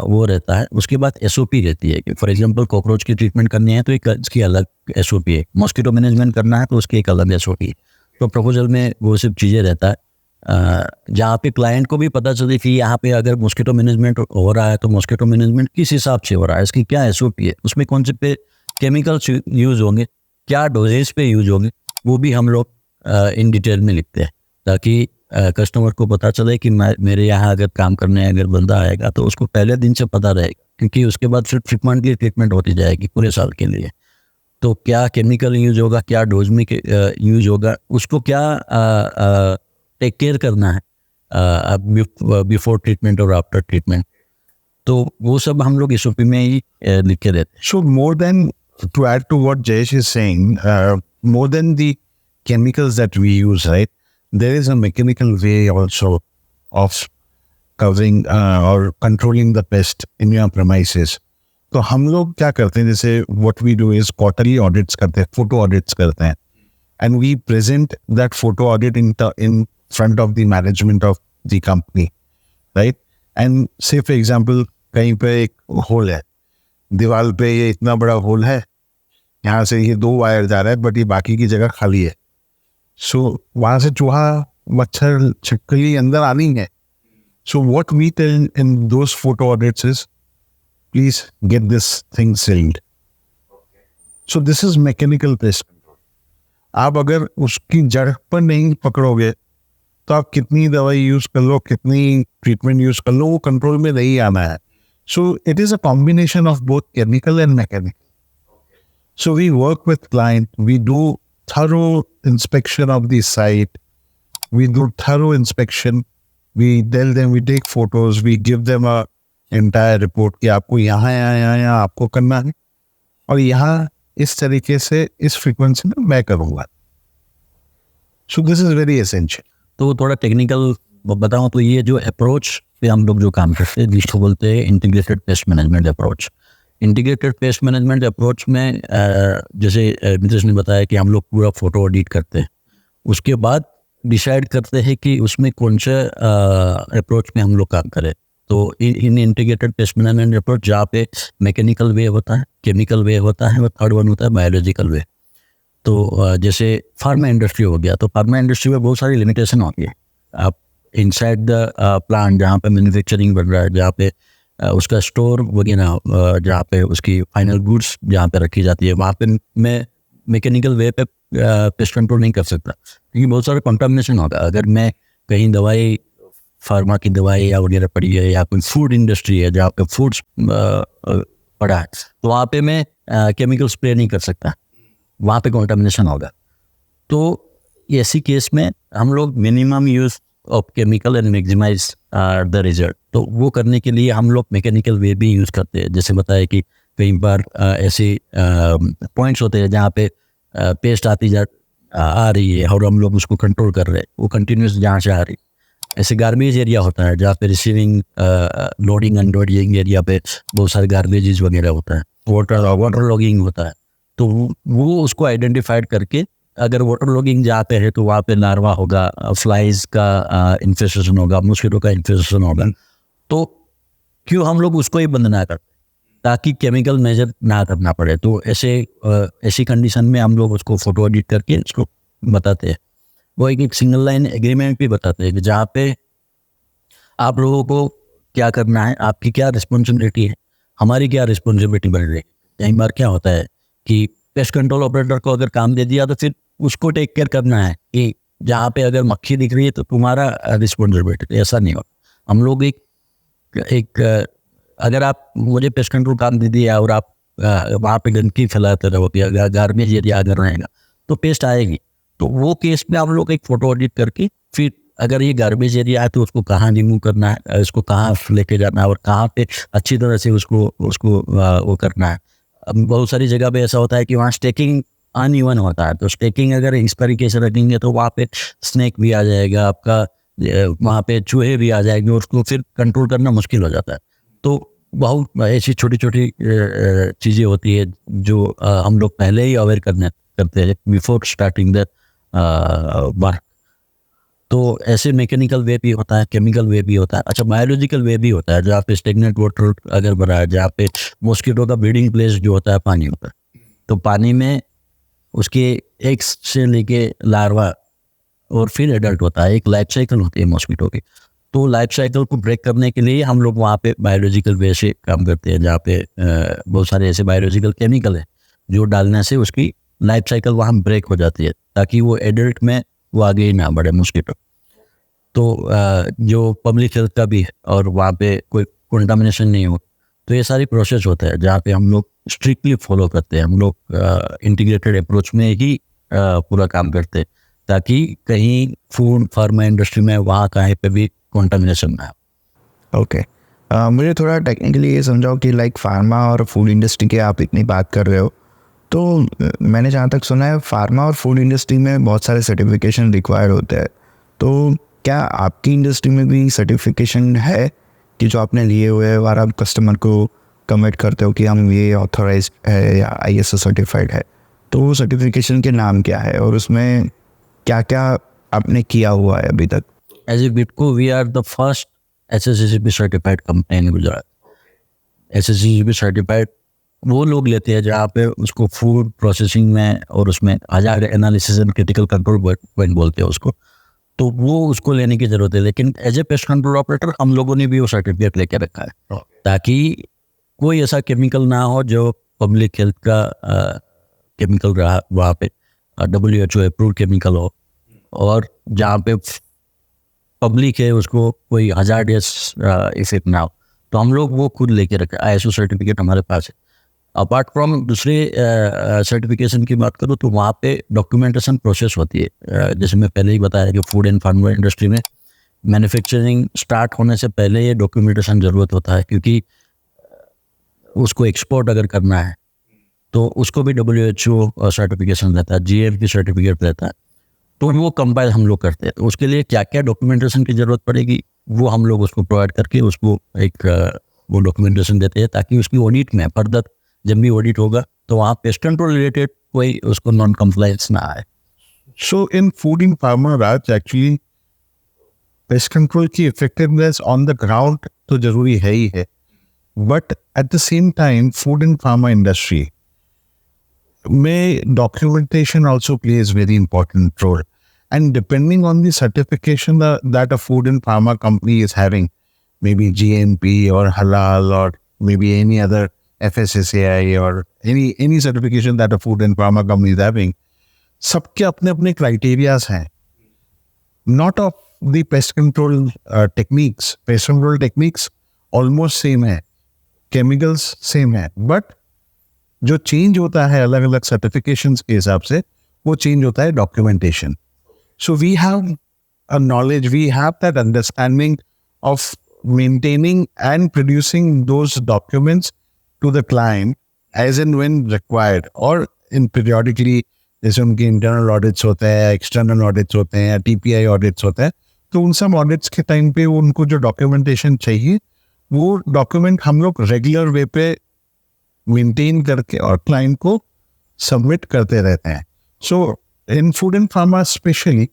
B: वो रहता है। उसके बाद SOP रहती है कि फॉर एग्जांपल कॉकरोच की ट्रीटमेंट करनी है तो एक इसकी अलग SOP है, मॉस्किटो मैनेजमेंट करना है तो उसकी एक अलग SOP है। तो प्रपोजल में वो सब चीज़ें रहता है, जहाँ पे क्लाइंट को भी पता चले कि यहाँ पे अगर मॉस्किटो मैनेजमेंट हो रहा है तो मॉस्किटो मैनेजमेंट किस हिसाब से हो रहा है, इसकी क्या SOP है, उसमें कौन से पे केमिकल्स यूज़ होंगे, क्या डोजेज पे यूज होंगे, वो भी हम लोग इन डिटेल में लिखते हैं, ताकि कस्टमर को पता चले कि मेरे यहाँ अगर काम करने अगर बंदा आएगा तो उसको पहले दिन से पता रहेगा, क्योंकि उसके बाद फिर फ्रीक्वेंटली ट्रीटमेंट होती जाएगी पूरे साल के लिए। तो क्या केमिकल यूज होगा, क्या डोज में यूज होगा, उसको क्या टेक केयर करना है बिफोर ट्रीटमेंट और आफ्टर ट्रीटमेंट, तो वो सब हम लोग SOP में ही लिख के देते हैं।
C: So more than, to add to what Jayesh is saying, more than the chemicals that we use, right, there is a mechanical way also of covering or controlling the pest in your premises. तो हम लोग क्या करते हैं, जैसे what we do is quarterly audits करते हैं, photo audits करते हैं, and we present that photo audit in front of the management of the company, right? And say for example कहीं पे एक होल है, दीवार पे ये इतना बड़ा होल है, यहाँ से ये 2 वायर जा रहा है बट ये बाकी की जगह खाली है, सो वहाँ से चूहा मच्छर छिपकली अंदर आनी है। So what we tell in those photo audits is please get this thing sealed. So this is mechanical pest control. आप अगर उसकी जड़ पर नहीं पकड़ोगे तो आप कितनी दवाई यूज कर लो, कितनी ट्रीटमेंट यूज कर लो, वो कंट्रोल में नहीं आना है। So it is a combination of both chemical and mechanical. So we work with client, we do thorough inspection of the site, we do thorough inspection, we tell them, we take photos, we give them a entire report कि आपको यहाँ यहाँ आपको करना है और यहाँ इस तरीके से इस फ्रीक्वेंसी में मैं करूँगा। So this is very essential.
B: तो थोड़ा टेक्निकल बताऊँ तो ये जो अप्रोच पे हम लोग जो काम करते हैं जिसको बोलते हैं integrated pest management approach. Integrated pest management approach में जैसे मितेश ने बताया कि हम लोग पूरा फोटो ऑडिट करते हैं, उसके बाद डिसाइड करते हैं कि उसमें कौन से अप्रोच में हम लोग काम करें। तो इन इंटीग्रेटेड पेस्ट मैनेजमेंट अप्रोच जहाँ पे मैकेनिकल वे होता है, केमिकल वे होता है और थर्ड वन होता है बायोलॉजिकल वे। तो जैसे फार्मा इंडस्ट्री हो गया, तो फार्मा इंडस्ट्री में बहुत सारी लिमिटेशन होती है। आप इनसाइड द प्लांट जहाँ पे मैन्युफैक्चरिंग बन रहा है, जहाँ पे उसका स्टोर वगैरह, जहाँ पे उसकी फाइनल गुड्स जहाँ पे रखी जाती है, वहाँ पे मैं मैकेनिकल वे पे पेस्ट कंट्रोल नहीं कर सकता, क्योंकि बहुत सारा कंटामिनेशन होगा। अगर मैं कहीं दवाई, फार्मा की दवाई या वगैरह पड़ी है, या कोई फूड इंडस्ट्री है जहाँ पे फूड्स पड़ा है, तो वहाँ पे मैं केमिकल स्प्रे नहीं कर सकता, वहाँ पे कंटामिनेशन होगा। तो ऐसी केस में हम लोग minimum use of chemical and maximize the result, तो वो करने के लिए हम लोग मैकेनिकल वे भी यूज़ करते हैं। जैसे बताया कि कई बार ऐसे पॉइंट्स होते हैं जहाँ पे पेस्ट आ रही है और हम लोग उसको कंट्रोल कर रहे हैं, वो कंटिन्यूस जहाँ से आ रही है। ऐसे गार्बेज एरिया होता है जहाँ पे रिसीविंग, लोडिंग अनलोडिंग एरिया पे बहुत सारे गार्बेजेस वगैरह होता है, वाटर लॉगिंग होता है, तो वो उसको आइडेंटिफाइड करके अगर वाटर लॉगिंग जहाँ पे है तो वहाँ पे लार्वा होगा, फ्लाइज का इन्फेस्टेशन होगा, मॉस्किटो का इन्फेस्टेशन होगा, तो क्यों हम लोग उसको ही बंद ना करते ताकि केमिकल मेजर ना करना पड़े। तो ऐसी कंडीशन में हम लोग उसको फोटो एडिट करके उसको बताते हैं। वो एक सिंगल लाइन एग्रीमेंट भी बताते हैं कि जहाँ पे आप लोगों को क्या करना है, आपकी क्या रिस्पॉन्सिबिलिटी है, हमारी क्या रिस्पॉन्सिबिलिटी बढ़ रही है। कई बार क्या होता है कि पेस्ट कंट्रोल ऑपरेटर को अगर काम दे दिया तो फिर उसको टेक केयर करना है कि जहाँ पे अगर मक्खी दिख रही है तो तुम्हारा रिस्पॉन्सिबिलिटी, ऐसा नहीं होता। हम लोग एक अगर आप मुझे पेस्ट कंट्रोल काम दे दिया और आप वहाँ पे गंदगी फैलाते रहोगे, अगर गार्बेज एरिया अगर रहेगा तो पेस्ट आएगी। तो वो केस में आप लोग एक फोटो एडिट करके फिर अगर ये गार्बेज एरिया है तो उसको कहाँ रिमूव करना है, इसको कहाँ लेके जाना है और कहाँ पे अच्छी तरह से उसको वो करना है। अब बहुत सारी जगह पे ऐसा होता है कि वहाँ स्टेकिंग अनइवन होता है, तो स्टेकिंग अगर इस तरीके से रखेंगे तो वहाँ पे स्नेक भी आ जाएगा, आपका वहाँ पे चूहे भी आ जाएंगे, उसको फिर कंट्रोल करना मुश्किल हो जाता है। तो बहुत ऐसी छोटी छोटी चीज़ें होती है जो हम लोग पहले ही अवेयर करते हैं बिफोर स्टार्टिंग द वर्क। तो ऐसे मैकेनिकल वे भी होता है, केमिकल वे भी होता है, अच्छा बायोलॉजिकल वे भी होता है, जहाँ पे स्टेगनेंट वाटर अगर भरा है, जहाँ पे मॉस्किटो का ब्रीडिंग प्लेस जो होता है पानी होता है, तो पानी में उसके एग्स से लेके लार्वा और फिर एडल्ट होता है, एक लाइफ साइकिल होती है मॉस्किटो की। तो लाइफ साइकिल को ब्रेक करने के लिए हम लोग वहाँ पे बायोलॉजिकल वे से काम करते हैं, जहाँ पे बहुत सारे ऐसे बायोलॉजिकल केमिकल है जो डालने से उसकी लाइफ साइकिल वहाँ ब्रेक हो जाती है, ताकि वो एडल्ट में वो आगे ही ना बढ़े मॉस्किटो। तो जो पब्लिक हेल्थ का भी है और वहाँ पे कोई कंटामिनेशन नहीं हो, तो ये सारी प्रोसेस होता है जहाँ पे हम लोग स्ट्रिक्टली फॉलो करते हैं। हम लोग इंटीग्रेटेड अप्रोच में ही पूरा काम करते हैं, ताकि कहीं फूड फार्मा इंडस्ट्री में वहाँ कहीं पे भी कंटामिनेशन ना हो।
A: ओके, मुझे थोड़ा टेक्निकली ये समझाओ कि लाइक फार्मा और फूड इंडस्ट्री की आप इतनी बात कर रहे हो, तो मैंने जहाँ तक सुना है फार्मा और फूड इंडस्ट्री में बहुत सारे सर्टिफिकेशन रिक्वायर्ड होते हैं। तो क्या आपकी इंडस्ट्री में भी सर्टिफिकेशन है कि जो आपने लिए हुए हैं और आप कस्टमर को कमिट करते हो कि हम ये ऑथोराइज है या ISO सर्टिफाइड है, तो वो सर्टिफिकेशन के नाम क्या है और उसमें क्या क्या आपने किया हुआ है अभी तक?
B: As a Bitco, we are the first SSCCP certified company in Gujarat. SSCCP certified वो लोग लेते हैं जहाँ पे उसको फूड प्रोसेसिंग में और उसमें हजार analysis and critical control point बोलते हैं उसको, तो वो उसको लेने की जरूरत है। लेकिन as a pest control operator हम लोगों ने भी वो सर्टिफिकेट लेके रखा है, ताकि कोई ऐसा केमिकल ना हो जो पब्लिक हेल्थ का केमिकल रहा वहाँ पे WHO अप्रूव केमिकल हो, और जहाँ पे पब्लिक है उसको कोई हजार्डियस इफेक्ट ना हो, तो हम लोग वो खुद लेके रखे। ISO सर्टिफिकेट हमारे पास है। अपार्ट फ्रॉम दूसरे सर्टिफिकेशन की बात करूँ तो वहाँ पे डॉक्यूमेंटेशन प्रोसेस होती है। जैसे मैं पहले ही बताया कि फूड एंड फार्मा इंडस्ट्री में मैन्युफैक्चरिंग स्टार्ट होने से पहले ये डॉक्यूमेंटेशन ज़रूरत होता है, क्योंकि उसको एक्सपोर्ट अगर करना है तो उसको भी WHO सर्टिफिकेशन रहता है, GMP सर्टिफिकेट रहता है, तो वो कंपाइल हम लोग करते हैं। तो उसके लिए क्या क्या डॉक्यूमेंटेशन की ज़रूरत पड़ेगी वो हम लोग उसको प्रोवाइड करके उसको एक वो डॉक्यूमेंटेशन देते हैं, ताकि उसकी ऑडिट में फर्दर जब भी ऑडिट होगा तो वहाँ पेस्ट कंट्रोल रिलेटेड कोई उसको नॉन कंप्लायंस ना आए।
C: So in food and pharma, Raj, actually pest control की इफेक्टिवनेस ऑन द ग्राउंड तो जरूरी है ही है, but at the same time food and pharma industry में documentation also plays very important role, and depending on the certification that a food and pharma company is having, maybe GMP और halal or maybe any other FSSAI or any certification that a food and pharma company is having, सबके अपने अपने criterias हैं। Not of the pest control techniques, pest control techniques almost same है, chemicals same है, but जो change होता है अलग अलग सर्टिफिकेशंस के हिसाब से, वो चेंज होता है documentation. So we have a knowledge, we have that understanding of maintaining and producing those documents to the client as and when required, or in periodically जैसे उनके इंटरनल ऑडिट्स होते हैं, एक्सटर्नल ऑडिट्स होते हैं, TPI audits होते हैं, तो उन सब ऑडिट्स के टाइम पे उनको जो डॉक्यूमेंटेशन चाहिए वो डॉक्यूमेंट हम लोग रेगुलर वे पे मेंटेन करके और क्लाइंट को सबमिट करते रहते हैं। So in food and pharma specially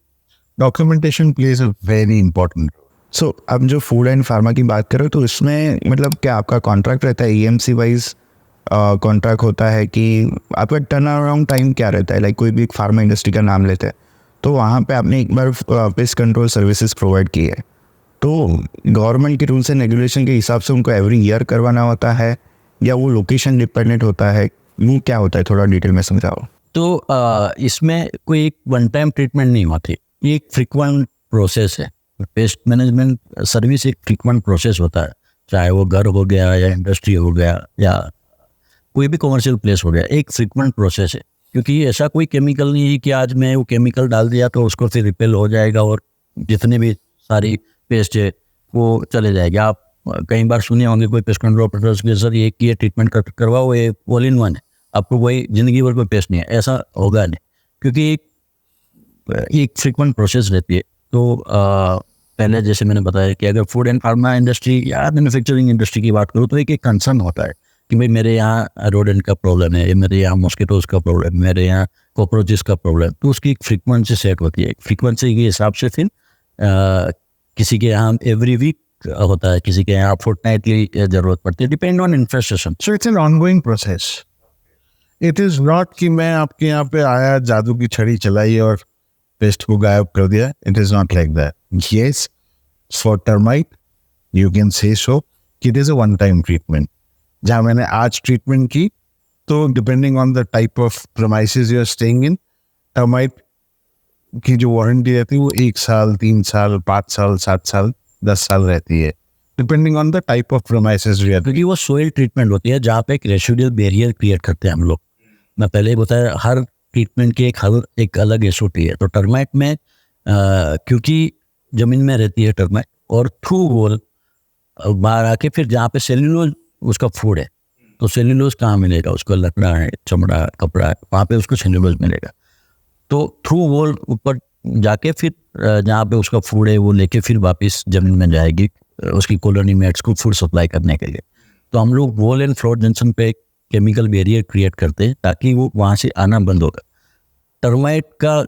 C: documentation plays a very important.
A: So अब जो फूड एंड फार्मा की बात करो तो इसमें मतलब क्या आपका कॉन्ट्रैक्ट रहता है, EMC वाइज कॉन्ट्रैक्ट होता है कि आपका टर्न अराउंड टाइम क्या रहता है? लाइक कोई भी फार्मा इंडस्ट्री का नाम लेते हैं तो वहाँ पे आपने एक बार पेस्ट कंट्रोल सर्विसेज प्रोवाइड की है, तो गवर्नमेंट के रूल्स एंड रेगुलेशन के हिसाब से उनको एवरी ईयर करवाना होता है या वो लोकेशन डिपेंडेंट होता है, वो क्या होता है, थोड़ा डिटेल में समझाओ।
B: तो इसमें कोई एक वन टाइम ट्रीटमेंट नहीं होती, ये एक फ्रीक्वेंट प्रोसेस है। पेस्ट मैनेजमेंट सर्विस एक फ्रीक्वेंट प्रोसेस होता है, चाहे वो घर हो गया या इंडस्ट्री हो गया या कोई भी कमर्शियल प्लेस हो गया, एक फ्रीक्वेंट प्रोसेस है। क्योंकि ऐसा कोई केमिकल नहीं है कि आज मैं वो केमिकल डाल दिया तो उसको फिर रिपेल हो जाएगा और जितने भी सारी पेस्ट है वो चले जाएगी। आप कई बार सुने होंगे कोई पेस्ट कंट्रोल ऑपरेटर्स के सर ये कि ये ट्रीटमेंट करवाओ, ये ऑल इन वन है, आपको कोई ज़िंदगी भर कोई पेस्ट नहीं है, ऐसा होगा नहीं। क्योंकि एक फ्रीक्वेंट प्रोसेस रहती है। तो पहले जैसे मैंने बताया कि अगर फूड एंड फार्मा इंडस्ट्री या मैन्युफैक्चरिंग इंडस्ट्री की बात करूँ तो एक कंसर्न होता है कि भाई मेरे यहाँ रोडेंट का प्रॉब्लम है, मेरे यहाँ मॉस्किटोज का प्रॉब्लम, मेरे यहाँ कॉकरोचेस का प्रॉब्लम। तो उसकी एक फ्रीक्वेंसी सेट होती है, फ्रीक्वेंसी के हिसाब से फिर किसी के यहाँ एवरी वीक होता है, किसी के यहाँ फोर्टनाइटली जरूरत पड़ती है, depend on infrastructure.
C: So it's an ongoing process. It is not कि मैं आपके यहाँ पे आया, जादू की छड़ी चलाई और पेस्ट को गायब कर दिया। It is not like that. Yes, for termite you can say so कि it is a one time treatment. जहाँ मैंने आज ट्रीटमेंट की तो depending on the type of premises you are staying in, termite की जो वारंटी रहती है वो 1 साल, 3 साल, 5 साल, 7 साल, 10 साल रहती है, depending on the type of premises we are.
B: क्योंकि वो सोइल ट्रीटमेंट होती है जहाँ पे एक रेसिडुअल बैरियर क्रिएट करते हैं हम लोग। मैं पहले ही बताया हर ट्रीटमेंट की एक अलग एसओपी है। तो टर्माइट में क्योंकि ज़मीन में रहती है टर्माइट और थ्रू वॉल बाहर आके फिर जहाँ पे सेल्यूलोज उसका फूड है, तो सेल्यूलोज कहाँ मिलेगा उसको? लकड़ा है, चमड़ा, कपड़ा है, वहाँ पे उसको सेल्यूलोज मिलेगा। तो थ्रू वॉल ऊपर जाके फिर जहाँ पे उसका फूड है वो लेके फिर वापस ज़मीन में जाएगी उसकी कॉलोनी मेट्स को फूड सप्लाई करने के लिए। तो हम लोग वॉल एंड फ्लोर जंक्शन पे केमिकल बैरियर क्रिएट करते हैं ताकि वो वहाँ से आना बंद होगा। टर्माइट का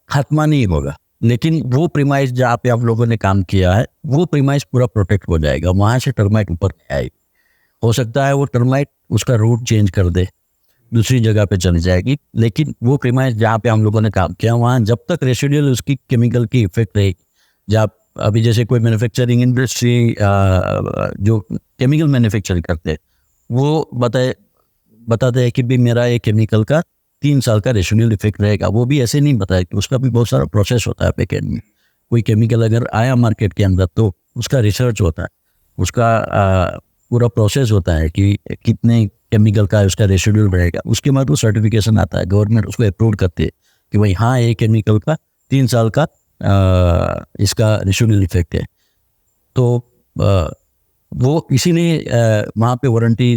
B: खात्मा नहीं होगा, लेकिन वो प्रीमाइस जहाँ पे आप लोगों ने काम किया है वो प्रीमाइस पूरा प्रोटेक्ट हो जाएगा, वहाँ से टर्माइट ऊपर नहीं आएगी। हो सकता है वो टर्माइट उसका रूट चेंज कर दे, दूसरी जगह पे चली जाएगी, लेकिन वो प्रीमाइस जहाँ पे हम लोगों ने काम किया वहाँ जब तक रेसिडुअल उसकी केमिकल की इफेक्ट रहेगी। जब अभी जैसे कोई मैन्युफैक्चरिंग इंडस्ट्री जो केमिकल मैन्युफैक्चरिंग करते हैं वो बताते हैं कि भी मेरा ये केमिकल का 3 साल का रेसिडुअल इफेक्ट रहेगा। वो भी ऐसे नहीं बताया कि उसका भी बहुत सारा प्रोसेस होता है पैकेट में। कोई केमिकल अगर आया मार्केट के अंदर तो उसका रिसर्च होता है, उसका पूरा प्रोसेस होता है कि कितने केमिकल का उसका रेसिडुअल रहेगा। उसके बाद वो सर्टिफिकेशन आता है, गवर्नमेंट उसको अप्रूव करती है कि भाई हाँ ये केमिकल का 3 साल का इसका रेसिडुअल इफेक्ट है। तो वो इसीलिए वहाँ पे वारंटी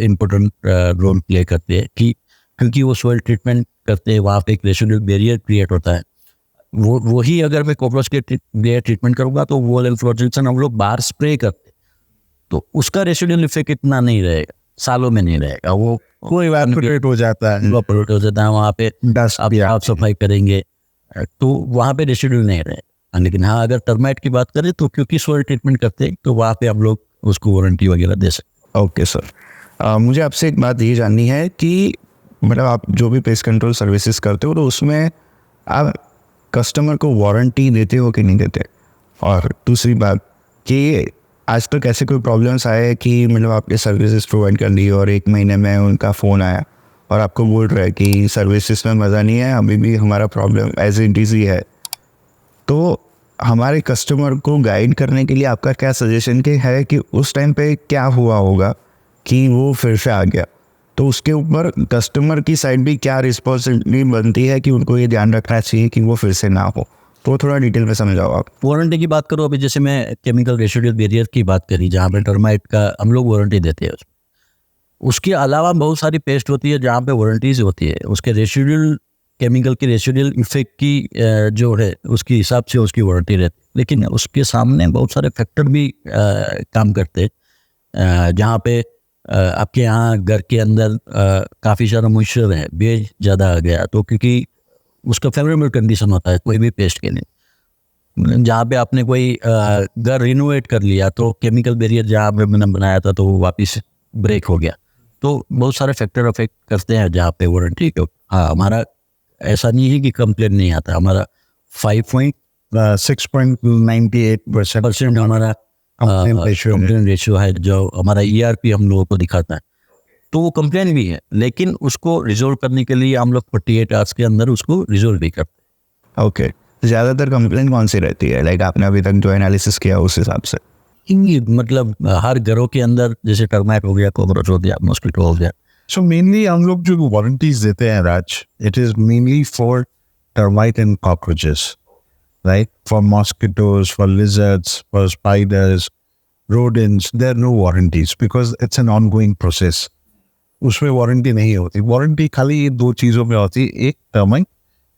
B: इम्पोर्टेंट रोल प्ले करती है कि क्योंकि वो सोइल ट्रीटमेंट करते हैं, वहाँ पे एक रेसिडुअल बैरियर क्रिएट होता है। वही अगर मैं कॉकरोच के बैरियर ट्रीटमेंट करूँगा तो वॉल एंड फ्लोर जंक्शन हम लोग बाहर स्प्रे करते तो उसका रेसिडुअल इफेक्ट इतना नहीं रहेगा, सालों में नहीं रहेगा। वो
C: कोई इवेपोरेट हो जाता है,
B: इवेपोरेट हो जाता है, वहाँ पे आप साफ सफाई करेंगे तो वहाँ पे रेसिडुअल नहीं रहेगा। लेकिन हाँ अगर टर्माइट की बात करें तो क्योंकि सोइल ट्रीटमेंट करते हैं तो वहाँ पे हम लोग उसको वारंटी वगैरह दे सकते।
A: ओके सर, मुझे आपसे एक बात ये जाननी है कि मतलब आप जो भी पेस्ट कंट्रोल सर्विसेज करते हो तो उसमें आप कस्टमर को वारंटी देते हो कि नहीं देते? और दूसरी बात कि आज तक ऐसे कोई प्रॉब्लम्स आए कि मतलब आपने सर्विसेज प्रोवाइड कर दी और 1 महीने में उनका फ़ोन आया और आपको बोल रहा है कि सर्विसेज में मज़ा नहीं है, अभी भी हमारा प्रॉब्लम एज इट इज़ ही है, तो हमारे कस्टमर को गाइड करने के लिए आपका क्या सजेशन के है कि उस टाइम पे क्या हुआ होगा कि वो फिर से आ गया? तो उसके ऊपर कस्टमर की साइड भी क्या रिस्पॉन्सिबिलिटी बनती है कि उनको ये ध्यान रखना चाहिए कि वो फिर से ना हो? तो थोड़ा डिटेल में समझाओ आप।
B: वारंटी की बात करो, अभी जैसे मैं केमिकल रेसिडुअल बैरियर की बात करी जहाँ पे टर्माइट का हम लोग वारंटी देते हैं। उसके अलावा बहुत सारी पेस्ट होती है जहाँ पे वारंटीज होती है, उसके रेसिडुअल केमिकल की रेसिडुअल इफेक्ट की जो है उसके हिसाब से उसकी वारंटी रहती है। लेकिन उसके सामने बहुत सारे फैक्टर भी काम करते हैं जहाँ पे आपके यहाँ घर के अंदर काफ़ी सारा मॉइस्चर है, बेज ज़्यादा आ गया तो क्योंकि उसका फेवरेबल कंडीशन होता है कोई भी पेस्ट के लिए। जहाँ पे आपने कोई घर रिनोवेट कर लिया तो केमिकल बैरियर जहाँ पे मैंने बनाया था तो वो वापस ब्रेक हो गया। तो बहुत सारे फैक्टर अफेक्ट करते हैं जहाँ पे वारंटी को। हाँ, हमारा ऐसा नहीं है कि कंप्लेन नहीं आता, हमारा 5 पॉइंट
C: 6.98%
B: परसेंट हमारा
C: Complaint ratio है।
B: कंप्लेन रेशियो है, जो हमारा ERP हम लोगों को दिखाता है। तो वो कंप्लेन भी है, लेकिन उसको रिजोल्व करने के लिए हम लोग 48 आवर्स के अंदर उसको रिजोल्व भी करते हैं।
A: ओके, ज़्यादातर कंप्लेन कौन सी रहती है, लाइक आपने अभी तक जो एनालिसिस किया उस हिसाब से?
B: मतलब हर घरों के अंदर जैसे टर्माइट हो गया, कॉकरोच हो गया, मॉस्किटो हो गया।
C: So mainly हम लोग जो वारंटीज देते हैं राज, it is mainly for termite and cockroaches, right? For mosquitoes, for lizards, for spiders, rodents, there are no warranties because it's an ongoing process. उसमें वारंटी नहीं होती। वारंटी खाली ये दो चीज़ों में होती है, एक termite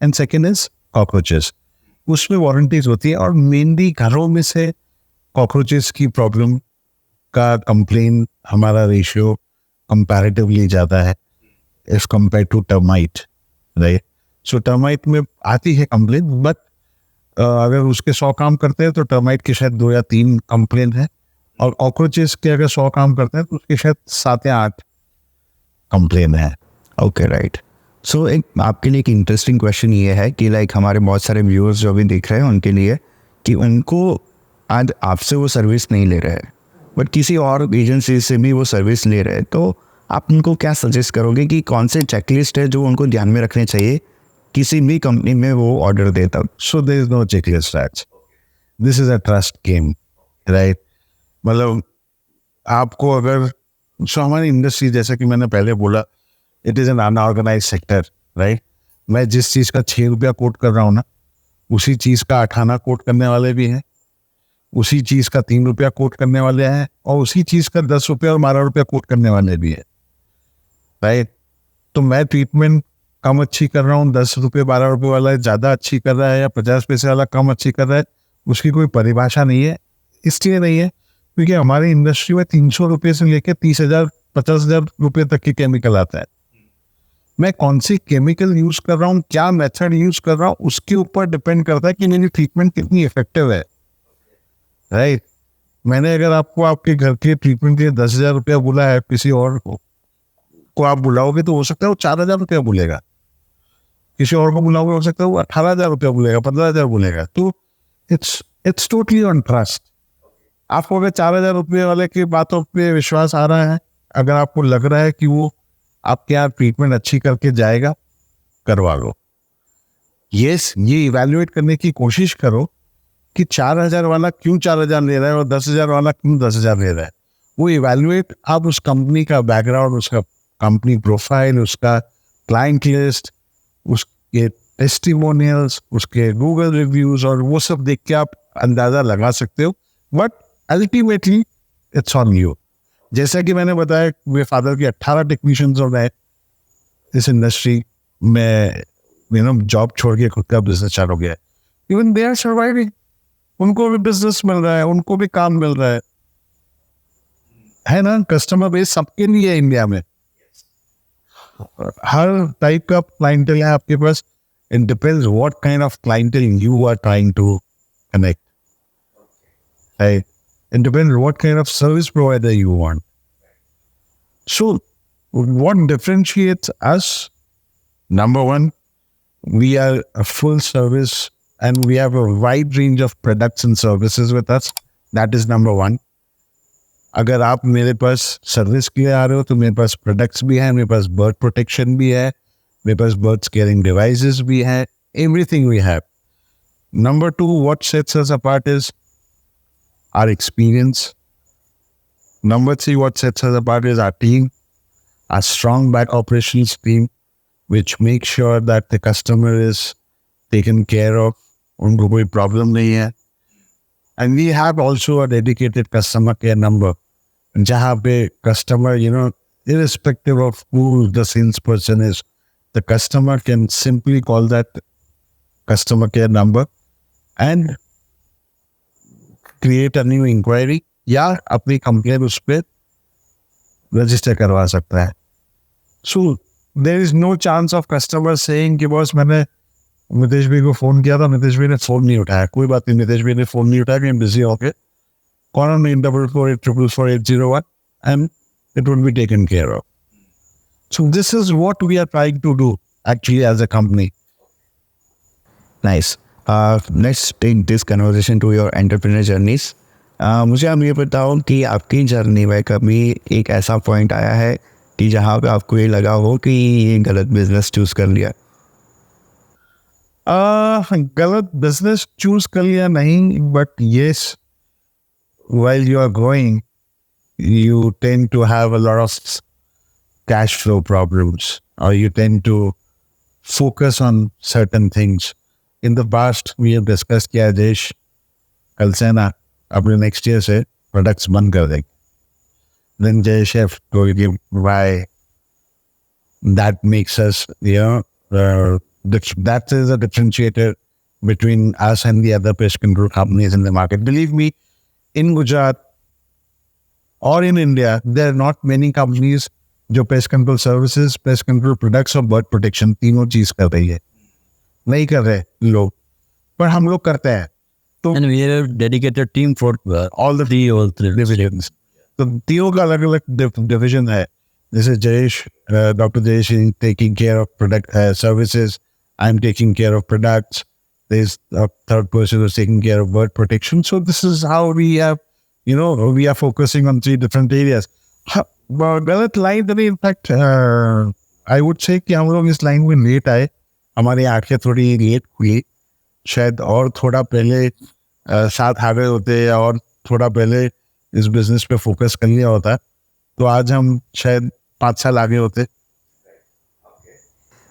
C: and second is cockroaches. उसमें वारंटीज होती है और मेनली घरों में से कॉकरोचेस की प्रॉब्लम का कंप्लेन हमारा रेशियो कंपैरेटिवली ज़्यादा है as compare to termite, right? So termite में आती है कंप्लेन, बट अगर उसके 100 काम करते हैं तो टर्माइट के शायद 2 या 3 कंप्लेन है, और कॉकरोचेस के अगर 100 काम करते हैं तो उसके शायद 7 या 8 कंप्लेन है।
A: Okay, right. सो एक आपके लिए एक इंटरेस्टिंग क्वेश्चन ये है कि लाइक हमारे बहुत सारे व्यूअर्स जो भी देख रहे हैं उनके लिए, कि उनको आज आपसे वो सर्विस नहीं ले रहे हैं बट किसी और एजेंसी से भी वो सर्विस ले रहे हैं, तो आप उनको क्या सजेस्ट करोगे कि कौन से चेकलिस्ट है जो उनको ध्यान में रखने चाहिए किसी भी कंपनी में वो ऑर्डर दे तब?
C: So there is no checklist Raj, this is a trust game, right? मतलब आपको अगर हमारी इंडस्ट्री, जैसे कि मैंने पहले बोला, it is an unorganise sector, right? मैं जिस चीज़ का 6 रुपया कोट कर रहा हूँ ना, उसी चीज़ का 8 आना कोट करने वाले भी हैं, उसी चीज़ का 3 रुपया कोट करने वाले हैं, और उसी चीज़ का 10 रुपया और 12 रुपया कोट करने वाले भी हैं, राइट? तो मैं ट्रीटमेंट कम अच्छी कर रहा हूँ, 10 रुपये 12 रुपये वाला ज़्यादा अच्छी कर रहा है या 50 पैसे वाला कम अच्छी कर रहा है, उसकी कोई परिभाषा नहीं है। इसलिए नहीं है क्योंकि हमारी इंडस्ट्री में 300 रुपये से लेकर 30,000 50,000 रुपये तक की केमिकल आता है। मैं कौन सी केमिकल यूज कर रहा हूँ, क्या मेथड यूज कर रहा हूँ, उसके ऊपर डिपेंड करता है कि मेरी ट्रीटमेंट कितनी इफेक्टिव है, राइट? मैंने अगर आपको आपके घर के ट्रीटमेंट के लिए 10,000 रुपया बोला है, किसी और को आप बुलाओगे तो हो सकता है वो 4,000 रुपया बोलेगा, किसी और को बुलाओगे हो सकता है वो 18,000 रुपया बोलेगा, 15,000 बोलेगा। तो इट्स टोटली ऑन ट्रस्ट। आपको अगर 4,000 रुपये वाले की बातों पे विश्वास आ रहा है, अगर आपको लग रहा है कि वो आपके यहाँ ट्रीटमेंट अच्छी करके जाएगा, करवा लो। यस, ये इवैल्यूएट करने की कोशिश करो कि 4,000 वाला क्यों 4,000 ले रहा है और 10,000 वाला क्यों 10,000 ले रहा है। वो इवैल्यूएट आप उस कंपनी का बैकग्राउंड, उसका कंपनी प्रोफाइल, उसका क्लाइंट लिस्ट, उसके टेस्टिमोनियल्स, उसके गूगल रिव्यूज और वो सब देख के आप अंदाजा लगा सकते हो, but ultimately it's on you. जैसा कि मैंने बताया, मेरे फादर के 18 टेक्नीशियंस और मैं इस इंडस्ट्री में जॉब छोड़ के खुद का बिजनेस चालू किया है। इवन दे आर सर्वाइविंग, उनको भी बिजनेस मिल रहा है, उनको भी काम मिल रहा है ना? कस्टमर बेस सबके लिए है इंडिया में, हर टाइप का क्लाइंटेल है आपके पास। It depends what kind of clientele you are trying to connect, right? It depends what kind of service provider you want. So, what differentiates us? Number one, we are a full service and we have a wide range of products and services with us. That is number one. अगर आप मेरे पास service के लिए आ रहे हो तो मेरे पास products भी हैं, मेरे पास बर्ड प्रोटेक्शन भी है, मेरे पास बर्ड स्केयरिंग डिवाइसेस भी हैं, everything we have. Number two, what sets us apart is our experience. Number three, what sets us apart is our team, our strong back operations team, which makes sure that the customer is taken care of. उनको कोई problem नहीं है. And we have also a dedicated customer care number, जहाँ पे customer, irrespective of who the salesperson is, the customer can simply call that customer care number and create a new inquiry या अपनी complain उस पर register करवा सकता है. So there is no chance of customer saying कि boss मैंने मितेश भाई को फोन किया था, मितेश भाई ने फोन नहीं उठाया. कोई बात नहीं, मितेश भाई ने फोन नहीं उठाया, मैं बिजी हो गए, call on 9448444801 and it will be taken care of. So this is what we are trying to do actually as a company.
A: Nice. Let's take this conversation to your entrepreneur journeys. मुझे आप ये बताओ कि आपकी journey में कभी एक ऐसा पॉइंट आया है कि जहाँ पे आपको ये लगा हो कि ये गलत बिजनेस चूज कर लिया.
C: गलत बिजनेस चूज कर लिया नहीं, but yes, while you are growing, you tend to have a lot of cash flow problems, or you tend to focus on certain things. In the past, we have discussed कि आदेश कल से ना अपने next year से products बंद कर देंगे. Then Jayesh have told you why that makes us, that is a differentiator between us and the other pest control companies in the market. Believe me, in Gujarat or in India, there are not many companies जो pest control services, pest control products और bird protection तीनों चीज कर रही है. नहीं कर रहे लोग, पर हम लोग करते हैं. तो
B: And we have dedicated team for all three
C: divisions. तो तीनों का अलग अलग division है. जैसे Jayesh, Dr. Jayesh is taking care of product services. I'm taking care of products. There's a third person who's taking care of bird protection. So this is how we have, we are focusing on three different areas. गलत line तो नहीं, in fact I would say कि हम लोग इस line में late आए, हमारी आंखें थोड़ी लेट खुली, शायद और थोड़ा पहले साथ आ गए होते और थोड़ा पहले इस बिजनेस पे फोकस कर लिया होता तो आज हम शायद 5 साल आगे होते.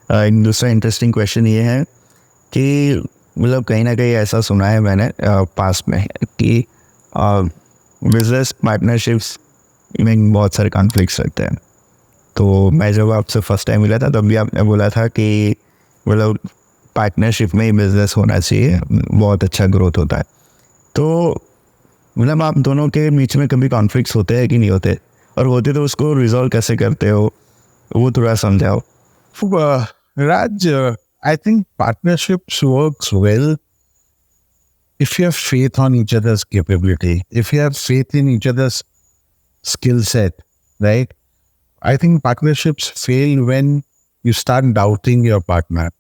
A: दूसरा इंटरेस्टिंग क्वेश्चन ये है कि मतलब कहीं ना कहीं ऐसा सुना है मैंने पास में कि बिजनेस पार्टनरशिप्स में बहुत सारे कॉन्फ्लिक्ट्स रहते हैं. तो मैं जब आपसे फर्स्ट टाइम मिला था तब भी आपने बोला था कि मतलब पार्टनरशिप में ही बिजनेस होना चाहिए, बहुत अच्छा ग्रोथ होता है. तो मतलब आप दोनों के बीच में कभी कॉन्फ्लिक्ट्स होते हैं कि नहीं होते, और होते तो उसको रिजॉल्व कैसे करते हो, वो थोड़ा समझाओ.
C: Raj, I think partnerships works well if you have faith on each other's capability, if you have faith in each other's skill set, right? I think partnerships fail when you start doubting your partner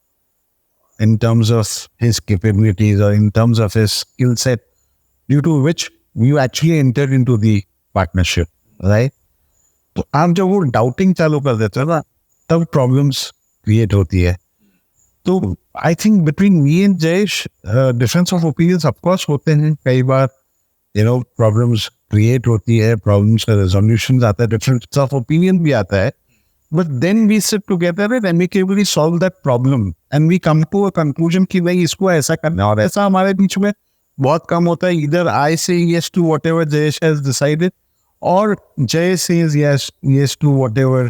C: in terms of his capabilities or in terms of his skill set, due to which you actually entered into the partnership, right? तो आप जब वो doubting चालू कर देते हो ना, तब प्रॉब्लम्स क्रिएट होती है. तो I think between me and Jayesh difference of opinions of course होते हैं, कई बार प्रॉब्लम्स क्रिएट होती है, प्रॉब्लम्स का रेजोल्यूशन आता है, डिफरेंस ऑफ ओपिनियन भी आता है, but then we sit together and amicably solve that problem and we come to a conclusion कि नहीं इसको ऐसा करना है. और ऐसा हमारे बीच में बहुत कम होता है. Either I say yes to whatever Jayesh has decided, or Jay says yes to whatever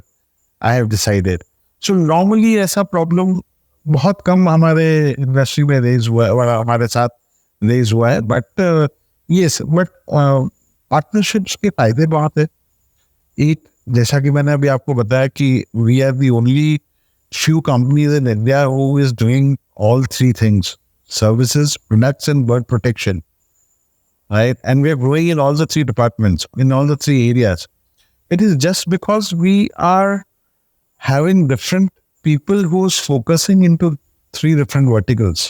C: I have decided. So normally ऐसा problem बहुत कम हमारे इंडस्ट्री में रेज हुआ है और हमारे साथ रेज हुआ है. बट yes, but पार्टनरशिप्स के फायदे बहुत है. एक, जैसा कि मैंने अभी आपको बताया कि we are the only few companies in India who is doing all three things: services, products and bird protection. Right, and we are growing in all the three departments, in all the three areas. It is just because we are having different people who's focusing into three different verticals.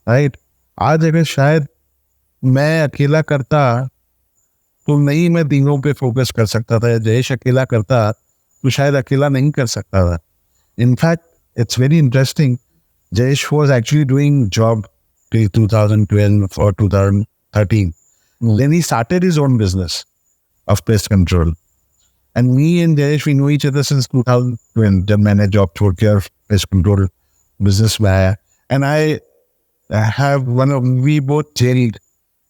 C: Right? आज अगर शायद मैं अकेला करता तो नहीं मैं तीनों पे फोकस कर सकता था, जयेश अकेला करता तो शायद अकेला नहीं कर सकता था. In fact, it's very interesting. Jayesh was actually doing job till 2012 or 2013. Then he started his own business of pest control. And me and Jayesh, we know each other since 2012. जब मैंने job छोड़ के pest control business में आया. And I have we both gelled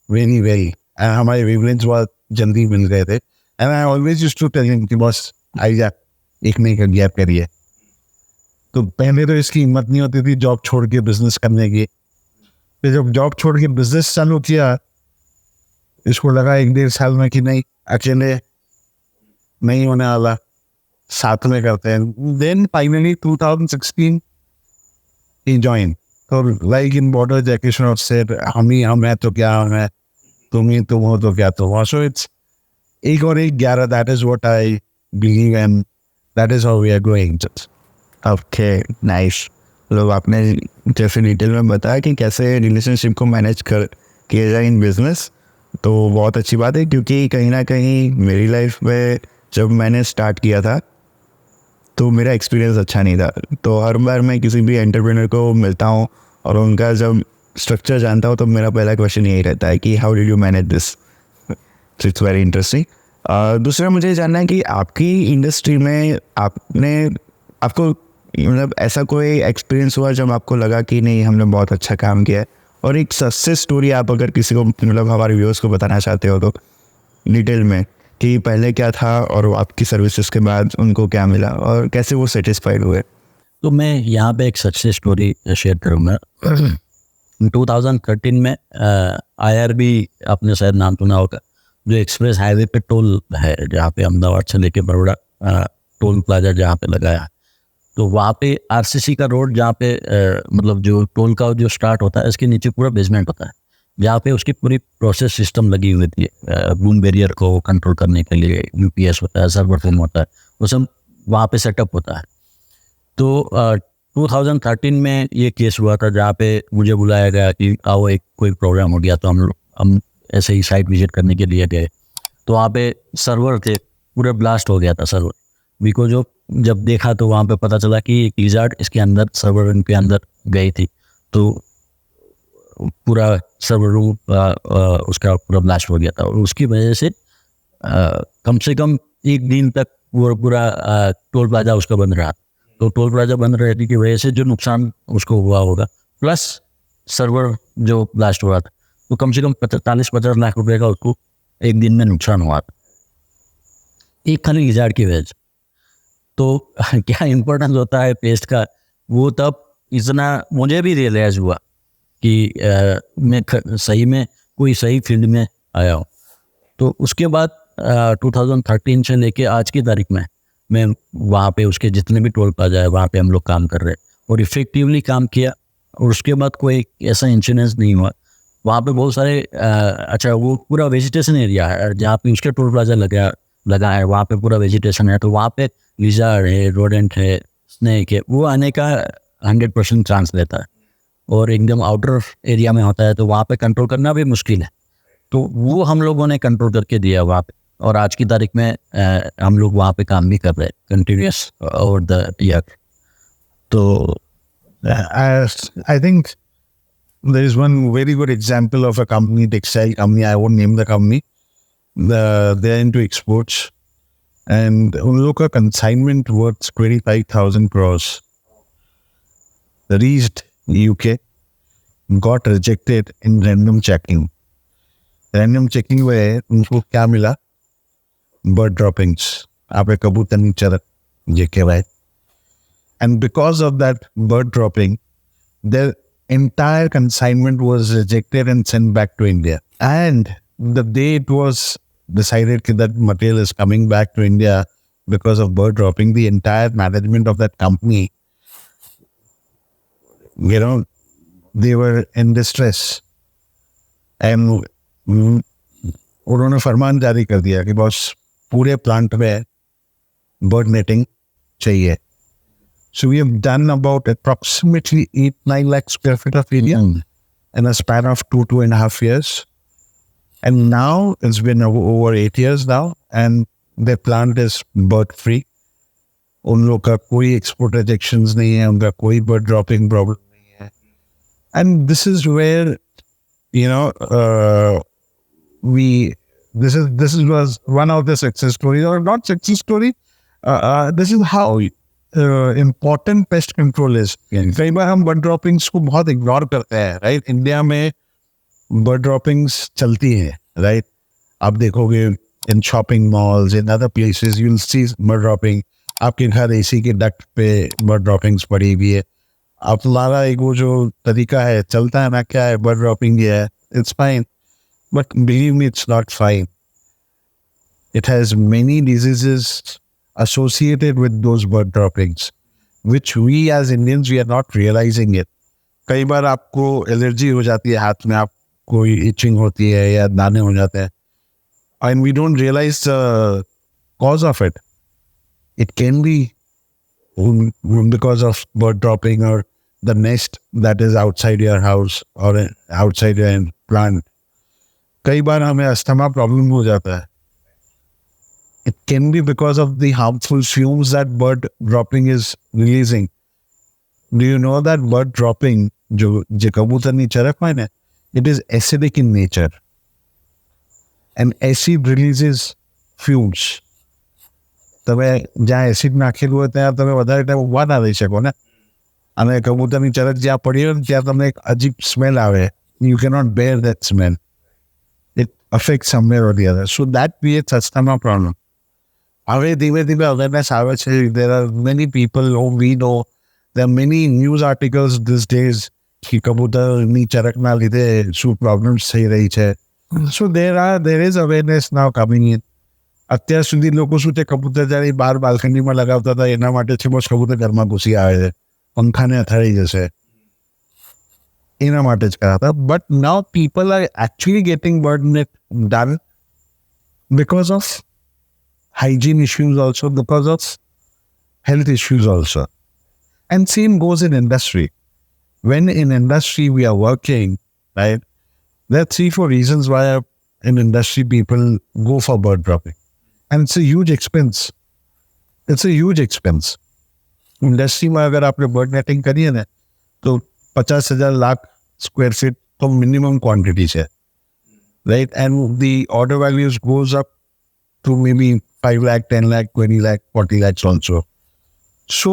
C: very well. And हमारे wavelengths बहुत जल्दी मिल गए थे. And I always used to tell him कि बॉस आइए एक महीने का गैप करिए. तो पहले तो इसकी हिम्मत नहीं होती थी जॉब छोड़ के बिजनेस करने की. फिर जब जॉब छोड़ के बिजनेस चालू किया, इसको लगा 1-1.5 साल में कि नहीं अकेले नहीं होने वाला, साथ में करते हैं. Then finally 2016 he joined. तो लाइक इन बॉर्डर जैकेशन ऑफ सेड हम है तो क्या हम है, तुम हो तो क्या तुम हो. सो इट्स 1 और 1 11. That is what I believe and that is how we are going.
A: Okay, nice. मतलब आपने जैसे डिटेल में बताया कि कैसे रिलेशनशिप को मैनेज कर किया जाए इन बिजनेस, तो बहुत अच्छी बात है, क्योंकि कहीं ना कहीं मेरी लाइफ में जब मैंने स्टार्ट किया था तो मेरा एक्सपीरियंस अच्छा नहीं था। तो हर बार मैं किसी भी एंटरप्रेन्योर को मिलता हूँ और उनका जब स्ट्रक्चर जानता हूँ तो मेरा पहला क्वेश्चन यही रहता है कि how did you manage this. So it's very interesting. दूसरा मुझे ये जानना है कि आपकी इंडस्ट्री में आपको मतलब ऐसा कोई एक्सपीरियंस हुआ जब आपको लगा कि नहीं हमने बहुत अच्छा काम किया है, और एक सक्सेस स्टोरी आप अगर किसी को मतलब हमारे व्यूअर्स को बताना चाहते हो तो डिटेल में कि पहले क्या था और आपकी सर्विसेज के बाद उनको क्या मिला और कैसे वो सेटिस्फाइड हुए।
B: तो मैं यहाँ पे एक सक्सेस स्टोरी शेयर करूँगा। 2013 में IRB, आपने शायद नाम सुना होगा, जो एक्सप्रेस हाईवे पे टोल है जहाँ पे अहमदाबाद से लेके बड़ौदा टोल प्लाजा जहाँ पे लगाया, तो वहाँ पे RCC का रोड जहाँ पे मतलब जो टोल का जो स्टार्ट होता है इसके नीचे पूरा बेसमेंट होता है, जहाँ पे उसकी पूरी प्रोसेस सिस्टम लगी हुई थी। बूम बैरियर को कंट्रोल करने के लिए UPS होता है, सर्वर फॉर्म होता है, वो सब वहाँ पे सेटअप होता है। तो 2013 में ये केस हुआ था जहाँ पे मुझे बुलाया गया कि आओ एक कोई प्रोग्राम हो गया, तो हम ऐसे ही साइट विजिट करने के लिए गए। तो वहाँ पे सर्वर थे, पूरा ब्लास्ट हो गया था सर्वर। बिकॉज जो जब देखा तो वहाँ पे पता चला कि एक लिजार्ड इसके अंदर सर्वर रूम के अंदर गई थी, तो पूरा सर्वर रूम उसका पूरा ब्लास्ट हो गया था। और उसकी वजह से कम से कम एक दिन तक पूरा टोल प्लाजा उसका बंद रहा। तो टोल प्लाजा बंद रहने की वजह से जो नुकसान उसको हुआ होगा, प्लस सर्वर जो ब्लास्ट हुआ था, तो कम से कम 40-50 लाख रुपए का उसको एक दिन में नुकसान हुआ था, एक खाली लिजार्ड की वजह से। तो क्या इम्पोर्टेंस होता है पेस्ट का, वो तब इतना मुझे भी रियलाइज हुआ कि मैं सही में कोई सही फील्ड में आया हूँ। तो उसके बाद 2013 से लेके आज की तारीख में मैं वहाँ पे उसके जितने भी टोल प्लाजा है वहाँ पे हम लोग काम कर रहे हैं और इफेक्टिवली काम किया, और उसके बाद कोई ऐसा इंसिडेंस नहीं हुआ। वहाँ पे बहुत सारे अच्छा वो पूरा वेजिटेशन एरिया है जहाँ पे उसके टोल प्लाजा लगा है, वहाँ पे पूरा वेजिटेशन है, तो वहाँ पे लिजार्ड है, रोडेंट है, स्नेक है, वो आने का 100% चांस रहता है। और एकदम आउटर एरिया में होता है तो वहाँ पे कंट्रोल करना भी मुश्किल है। तो वो हम लोगों ने कंट्रोल करके दिया वहाँ पे, और आज की तारीख में हम लोग वहाँ पे काम भी कर रहे हैं कंटिन्यूस ओवर द ईयर। तो
C: I think there is one very good example of a company, textile company. I won't name the company. They're into exports, and उन लोग का consignment worth 25,000 crores. Reached UK, got rejected in random checking. Random checking में उनको क्या मिला? Bird droppings. आपके कबूतर नीचे रख जेके भाई. And because of that bird dropping, their entire consignment was rejected and sent back to India. And the day it was decided that material is coming back to India because of bird dropping, the entire management of that company, you know, they were in distress. And उन्होंने फरमान जारी कर दिया कि boss पूरे plant में bird netting चाहिए. So we have done about approximately 8-9 lakh square feet of area in a span of 2.5 years. And now it's been over 8 years now, and the plant is bird free. उन लोग का कोई export rejections नहीं है, उनका कोई bird dropping problem नहीं है. And this is where, you know, this was one of the success stories, or not success story. This is how important pest control is. कई बार हम bird droppings को बहुत ignore करते हैं, right? इंडिया में bird droppings चलती हैं, right? आप देखोगे in shopping malls, in other places, you'll see bird dropping. आपके घर AC के डक्ट पे bird droppings पड़ी हुई है. आप तुम्हारा एक वो जो तरीका है चलता है ना, क्या है bird dropping ये है, it's fine. But believe me, it's not fine. It has many diseases associated with those bird droppings, which we as Indians, we are not realizing it. कई बार आपको एलर्जी हो जाती है हाथ में, आप कोई इचिंग होती है या दाने हो जाते हैं, and we don't realize the cause of it. It can be because of bird dropping or the nest that is outside your house or outside your plant, कई बार हमें अस्थमा प्रॉब्लम हो जाता है. It can be because of the harmful fumes that bird dropping is releasing. Do you know that bird dropping, जो कबूतर नहीं चरक पाए ना, it is acidic in nature. And acid releases fumes. તમે જ્યાં એસિડ નાખેલું હોય ત્યાં તમે વધારે ટાઈમ ઉભા ના રહી શકો ને, અને કબૂતરની ચરક જ્યાં પડી હોય ને ત્યાં તમને એક અજીબ સ્મેલ આવે. You cannot bear that smell. It affects somewhere or the other. So that creates asthma problem. હવે ધીમે ધીમે અવેરનેસ આવે છે. There are many people whom we know. There are many news articles these days કે કબૂતરની ચરકના લીધે શું problems થઈ રહી છે. So there is awareness now coming in. અત્યાર સુધી લોકો શું છે, કબૂતર જ્યારે બહાર બાલ્કનીમાં લગાવતા હતા એના માટે છે બસ કબૂતર ઘરમાં ઘૂસી આવે છે, પંખાને અથડાઈ જશે, એના માટે જ કરાતા. But now people are actually getting bird net done because of hygiene issues also, because of health issues also. And same goes in industry. When in industry we are working, right, there are 3-4 reasons why in industry people go for bird dropping. And it's a huge expense. It's a huge expense. Industry में अगर आपने bird netting करी है ना तो 50,000 lakh square feet तो minimum quantity है, right. And the order values goes up to maybe 5 lakh, 10 lakh, 20 lakh, 40 lakhs also. So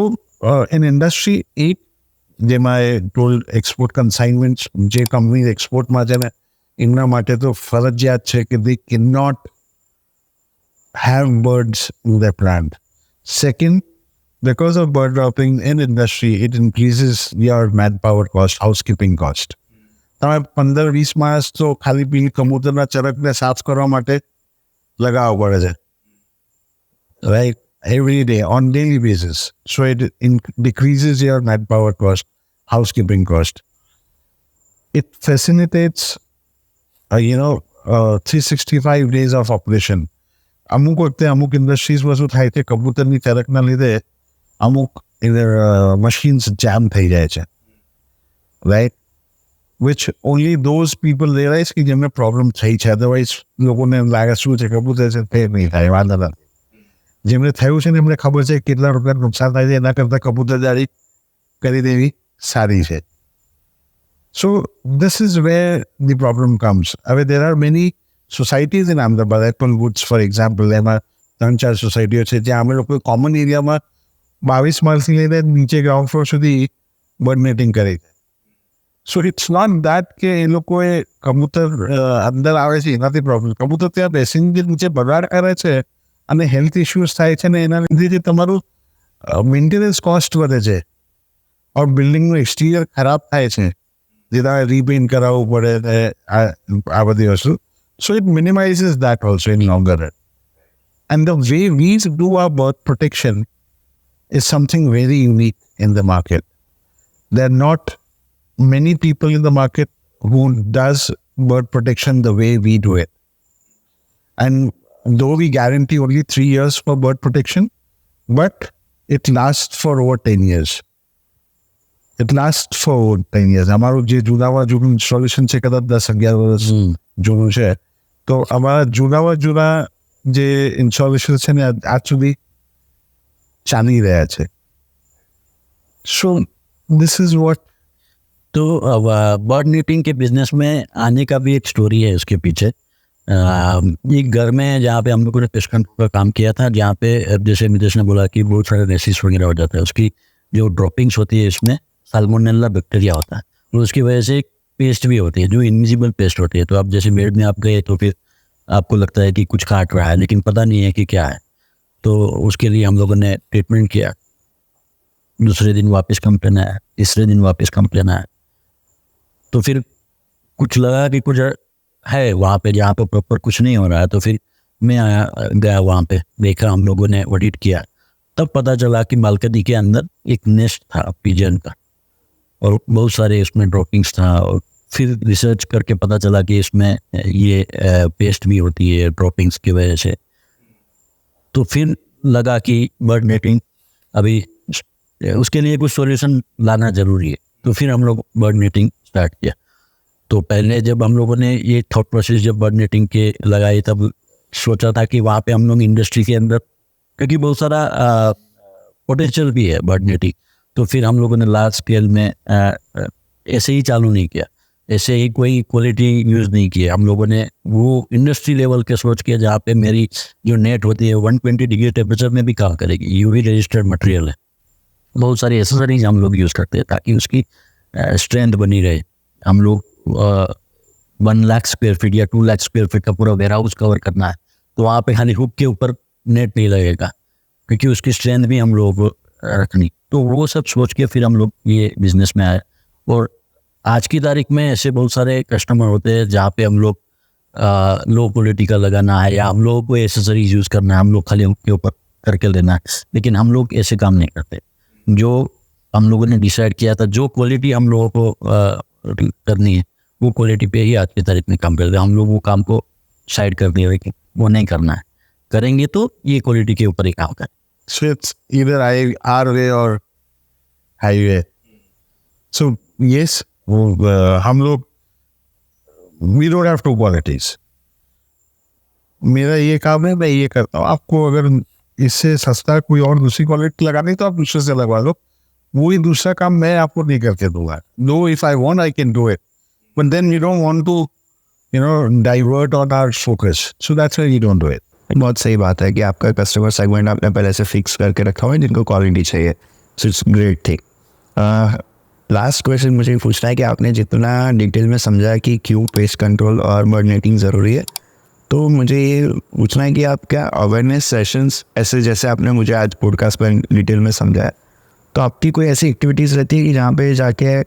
C: in industry, જેમાં ટોલ એક્સપોર્ટ કન્સાઇનમેન્ટ્સ જે કંપની એક્સપોર્ટમાં છે ને એમના માટે તો ફરજિયાત છે કે they cannot have birds in their plant. Second, because of bird dropping in industry, it increases your manpower cost, housekeeping cost. તમે 15-20 માસ તો ખાલી પેલી કબૂતરના ચરકને સાફ કરવા માટે લગાવવા પડે છે, right? Every day, on daily basis. So it decreases your manpower cost, housekeeping cost. It facilitates, 365 days of operation. અમુક વખતે અમુક ઇન્ડસ્ટ્રીઝમાં શું થાય છે, કબૂતરની ચરકના લીધે અમુક મશીન્સ જામ થઈ જાય છે, right, which only those people realize કે જેમને પ્રોબ્લેમ થઈ છે. અધરવાઇઝ લોકોને લાગે શું છે કબૂતર છે તે નહીં થાય, વાંધો નથી. જેમને થયું છે ને એમને ખબર છે કેટલા રૂપિયાનું નુકસાન થાય છે, એના કરતાં કબૂતરદારી કરી દેવી સારી છે. So this is where the problem comes. There are many societies in Ahmedabad, Applewood for example, એમાં 3-4 સોસાયટીઓ છે જ્યાં અમે લોકો કોમન એરિયામાં 22 માળથી લઈને નીચે ગ્રાઉન્ડ ફ્લોર સુધી બર્ડ નેટિંગ કરી છે. સો ઇટ્સ નોટ દેટ કે એ લોકોએ કબૂતર અંદર આવે છે એનાથી પ્રોબ્લેમ. કબૂતર ત્યાં બેસીને જે નીચે બગાડ કરે છે અને હેલ્થ ઇશ્યુઝ થાય છે ને એના લીધે જે તમારું મેન્ટેનન્સ કોસ્ટ વધે છે ઓર બિલ્ડિંગનું એક્સટિરિયર ખરાબ થાય છે, જે તમારે રીપેઇન્ટ કરાવવું પડે આ બધી વસ્તુ. So it minimizes that also in longer run. And the way we do our bird protection is something very unique in the market. There are not many people in the market who does bird protection the way we do it. And though we guarantee only 3 years for bird protection, but it lasts for over 10 years. It lasts for over 10 years. અમારું જે જૂનામાં જૂનું installation છે કદાચ 10-11 વર્ષ જૂનું છે, તો અમારા જૂનામાં જૂના જે ઇન્સ્ટોલેશન છે ને આજ સુધી ચાલી રહ્યા છે. સો दिस इज व्हाट.
B: तो बर्ड नीटिंग के बिजनेस में आने का भी एक स्टोरी है उसके पीछे. एक घर में जहाँ पे हम लोगों ने पेस्ट कंट्रोल का काम किया था, जहाँ पे जैसे मितेश ने बोला कि बहुत सारे रेसिस वगैरह हो जाता है, उसकी जो ड्रॉपिंग्स होती है इसमें साल्मोनेला बैक्टीरिया होता है और उसकी वजह से पेस्ट भी होती है जो इनविजिबल पेस्ट होती है. तो आप जैसे बेड में आप गए तो फिर आपको लगता है कि कुछ काट रहा है लेकिन पता नहीं है कि क्या है. तो उसके लिए हम लोगों ने ट्रीटमेंट किया. दूसरे दिन वापस कंप्लेन आया, तीसरे दिन वापस कंप्लेन आया. तो फिर कुछ लगा कि कुछ है वहाँ पे जहाँ पे प्रॉपर कुछ नहीं हो रहा है. तो फिर मैं गया वहाँ पे, देखा, हम लोगों ने ऑडिट किया. तब पता चला कि बालकनी के अंदर एक नेस्ट था पिजन का और बहुत सारे इसमें ड्रॉपिंग्स था. और फिर रिसर्च करके पता चला कि इसमें ये पेस्ट भी होती है ड्रॉपिंग्स की वजह से. तो फिर लगा कि बर्ड नेटिंग अभी उसके लिए कुछ सॉल्यूशन लाना ज़रूरी है. तो फिर हम लोग बर्ड नेटिंग स्टार्ट किया। तो पहले जब हम लोगों ने ये थॉट प्रोसेस जब बर्ड नेटिंग के लगाई, तब सोचा था कि वहाँ पे हम लोग इंडस्ट्री के अंदर, क्योंकि बहुत सारा पोटेंशियल भी है बर्ड नेटिंग, तो फिर हम लोगों ने लार्ज स्केल में ऐसे ही चालू नहीं किया, ऐसे ही कोई क्वालिटी यूज़ नहीं किया। हम लोगों ने वो इंडस्ट्री लेवल के सोच के, जहाँ पे मेरी जो नेट होती है 120 डिग्री टेम्परेचर में भी काम करेगी, यूवी रजिस्टर्ड मटेरियल है। बहुत सारी एसेसरीज हम लोग यूज़ करते हैं ताकि उसकी स्ट्रेंथ बनी रहे। हम लोग 1 लाख स्क्वायर फीट या 2 लाख स्क्वायर फीट का पूरा वेयर हाउस कवर करना है, तो वहाँ पे खाली हुक के ऊपर नेट नहीं लगेगा, क्योंकि उसकी स्ट्रेंथ भी हम लोग को रखनी। तो वो सब सोच के फिर हम लोग ये बिजनेस में आए। और आज की तारीख में ऐसे बहुत सारे कस्टमर होते हैं जहाँ पे हम लोग लो क्वालिटी का लगाना है, या हम लोगों को एसेसरीज यूज़ करना है, हम लोग खाली हुक के ऊपर करके लेना है, लेकिन हम लोग ऐसे काम नहीं करते। जो हम लोगों ने डिसाइड किया था, जो क्वालिटी हम लोगों को करनी है, वो क्वालिटी पे ही आज की तारीख में काम करते हैं। हम लोग वो काम को साइड कर दिए कि वो नहीं करना है, करेंगे तो ये क्वालिटी के ऊपर ही काम करें।
C: So it's either our way or highway. So yes, हम लोग we don't have two qualities. मेरा ये काम है, मैं ये करता हूँ। आपको अगर इससे सस्ता कोई और दूसरी क्वालिटी लगानी तो आप दूसरे से लगवा लो, वही दूसरा काम मैं आपको नहीं करके दूंगा। No, if I want, I can do it. But then we don't want to, divert on our focus. So that's why we don't do it.
A: बहुत सही बात है कि आपका कस्टमर सेगमेंट आपने पहले से फिक्स करके रखा हुआ है जिनको क्वालिटी चाहिए। So it's great thing. Last question मुझे पूछना है कि आपने जितना डिटेल में समझा कि क्यों पेस्ट कंट्रोल और बर्ड नेटिंग ज़रूरी है, तो मुझे ये पूछना है कि आप क्या अवेयरनेस सेशंस, ऐसे जैसे आपने मुझे आज पॉडकास्ट पर डिटेल में समझाया, तो आपकी कोई ऐसी एक्टिविटीज़ रहती है कि जहाँ पे जाके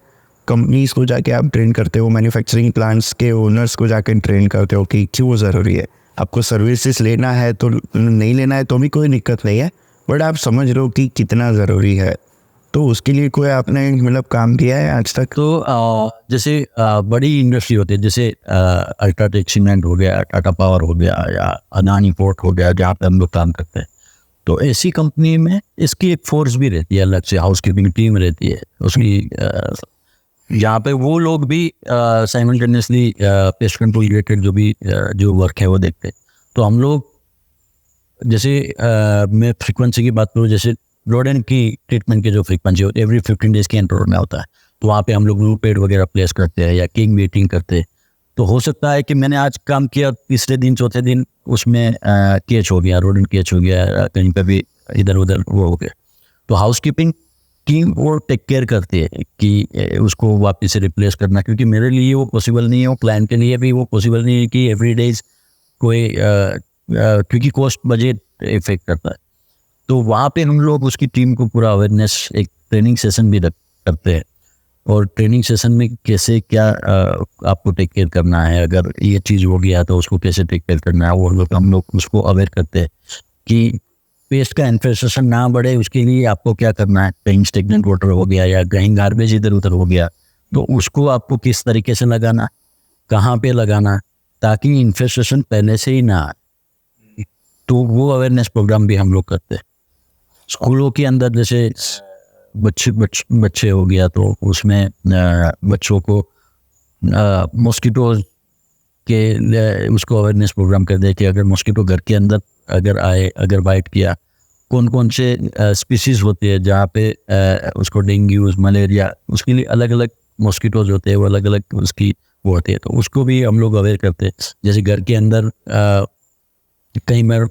A: कंपनीज़ को जाके आप ट्रेन करते हो, मैन्युफैक्चरिंग प्लांट्स के ओनर्स को जाके ट्रेन करते हो कि क्यों ज़रूरी है? आपको सर्विसेज लेना है तो नहीं लेना है तो भी कोई दिक्कत नहीं है, बट आप समझ रहे हो कि कितना ज़रूरी है, तो उसके लिए कोई आपने मतलब काम किया है आज तक?
B: तो जैसे बड़ी इंडस्ट्री होती है, जैसे अल्ट्राटेक सीमेंट हो गया, टाटा पावर हो गया, या अदानी पोर्ट हो गया, जहाँ पे हम लोग काम करते हैं, तो ऐसी कंपनी में इसकी एक फोर्स भी रहती है, अलग से हाउसकीपिंग टीम रहती है उसकी, जहाँ पे वो लोग भी साइमल्टेनियसली पेस्ट कंट्रोल रिलेटेड जो वर्क है वो देखते हैं। तो हम लोग जैसे मैं फ्रीक्वेंसी की बात करूँ, जैसे रोडेंट की ट्रीटमेंट की जो फ्रीक्वेंसी होती है एवरी 15 डेज़ के इंटरवल में होता है, तो वहाँ पे हम लोग ब्लू पेड वगैरह प्लेस करते हैं या किंग मीटिंग करते हैं। तो हो सकता है कि मैंने आज काम किया, तीसरे दिन चौथे दिन उसमें केच हो गया, रोडेंट केच हो गया, कहीं पर भी इधर उधर वो हो गया, तो हाउसकीपिंग टीम वो टेक केयर करती है कि उसको वापस से रिप्लेस करना, क्योंकि मेरे लिए वो पॉसिबल नहीं है, वो क्लाइंट के लिए भी वो पॉसिबल नहीं है कि एवरी डेज कोई क्योंकि कॉस्ट बजट इफेक्ट करता है। तो वहाँ पे हम लोग उसकी टीम को पूरा अवेयरनेस, एक ट्रेनिंग सेशन भी करते हैं, और ट्रेनिंग सेशन में कैसे क्या आपको टेक केयर करना है, अगर ये चीज़ हो गया तो उसको कैसे टेक केयर करना है, वो हम लोग उसको अवेयर करते हैं कि पेस्ट का इन्फेस्टेशन ना बढ़े, उसके लिए आपको क्या करना है। कहीं स्टेगनेंट वाटर हो गया या कहीं गार्बेज इधर उधर हो गया, तो उसको आपको किस तरीके से लगाना, कहाँ पे लगाना, ताकि इन्फेस्टेशन पहले से ही ना आए। तो वो अवेयरनेस प्रोग्राम भी हम लोग करते हैं। स्कूलों के अंदर जैसे बच्चे हो गया, तो उसमें बच्चों को मॉस्किटोज के उसको अवेयरनेस प्रोग्राम कर दे कि अगर मॉस्किटो घर के अंदर अगर आए, अगर बाइट किया, कौन कौन से स्पीसीज होती है जहाँ पे उसको डेंगू, मलेरिया, उसके लिए अलग अलग मॉस्किटोज होते हैं, वो अलग अलग उसकी वो होती है, तो उसको भी हम लोग अवेयर करते हैं। जैसे घर के अंदर कहीं बार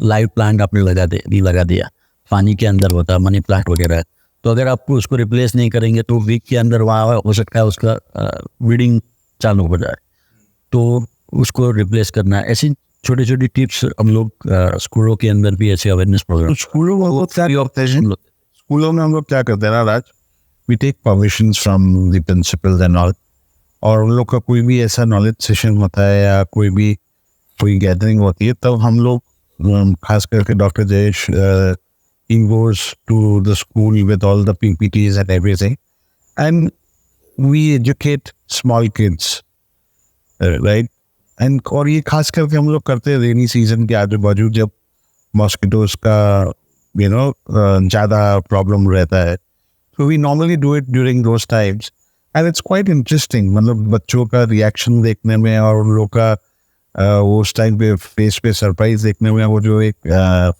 B: लाइव प्लांट आपने लगा दिया, पानी के अंदर होता है मनी प्लांट वगैरह, तो अगर आपको उसको रिप्लेस नहीं करेंगे तो वीक के अंदर वहाँ हो सकता है उसका ब्रीडिंग चालू हो जाए, तो उसको रिप्लेस करना। ऐसी छोटी छोटी टिप्स हम लोग स्कूलों के अंदर भी ऐसे अवेयरनेस प्रोग्राम।
C: स्कूलों में हम लोग क्या करते हैं ना Raj, we take permissions from the principals and all, और उन लोग का कोई भी ऐसा नॉलेज सेशन होता है या कोई गैदरिंग होती है, तब हम लोग खास करके doctor Jayesh he goes to the school with all the PPTs and everything, and we educate small kids, right? And और ये खास करके हम लोग करते हैं रेनी सीजन के आजू बाजू, जब मॉस्किटोज का ज़्यादा प्रॉब्लम रहता है, So we normally do it during those times. And it's quite interesting. मतलब बच्चों का रिएक्शन देखने में और उन लोग का वो उस टाइम पे फेस पे सरप्राइज देखने में वो जो एक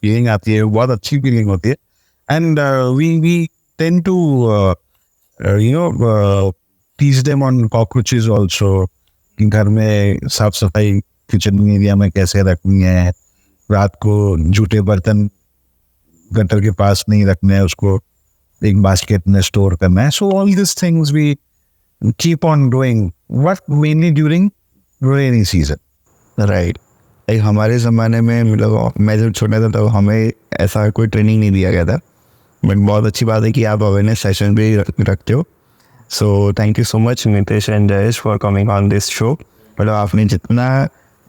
C: फीलिंग आती है वो बहुत अच्छी फीलिंग होती है. And we tend to teach them on cockroaches also. कि घर में साफ सफाई किचन एरिया में कैसे रखनी है, रात को जूठे बर्तन गटर के पास नहीं रखने हैं, उसको एक बास्केट में स्टोर करना है. So all this things we keep on doing, what mainly during rainy season.
A: Right. एक हमारे ज़माने में मतलब मैं जब छोटा था तब हमें ऐसा कोई ट्रेनिंग नहीं दिया गया था, बट बहुत अच्छी बात है कि आप अवेयरनेस सेशन भी रखते हो. So thank you so much Nitesh and Jayesh for coming on this show. मतलब आपने जितना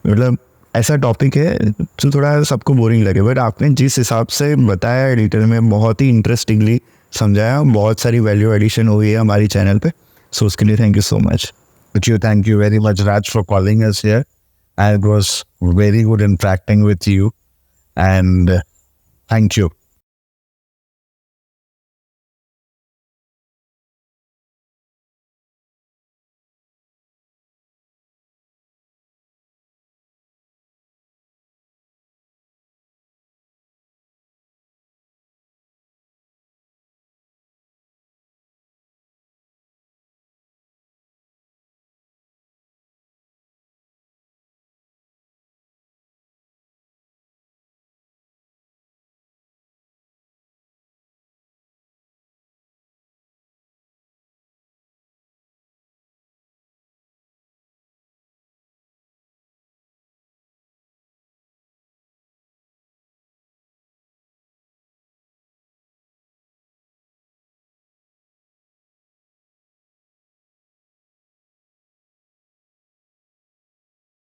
A: मतलब ऐसा टॉपिक है जो थोड़ा सबको बोरिंग लगे, बट आपने जिस हिसाब से बताया डिटेल में बहुत ही इंटरेस्टिंगली समझाया, बहुत सारी वैल्यू एडिशन हुई है हमारी चैनल पे. सो उसके लिए thank you so much.
C: Thank you very much, Raj, for calling us here. And it was very good interacting with you. And thank you.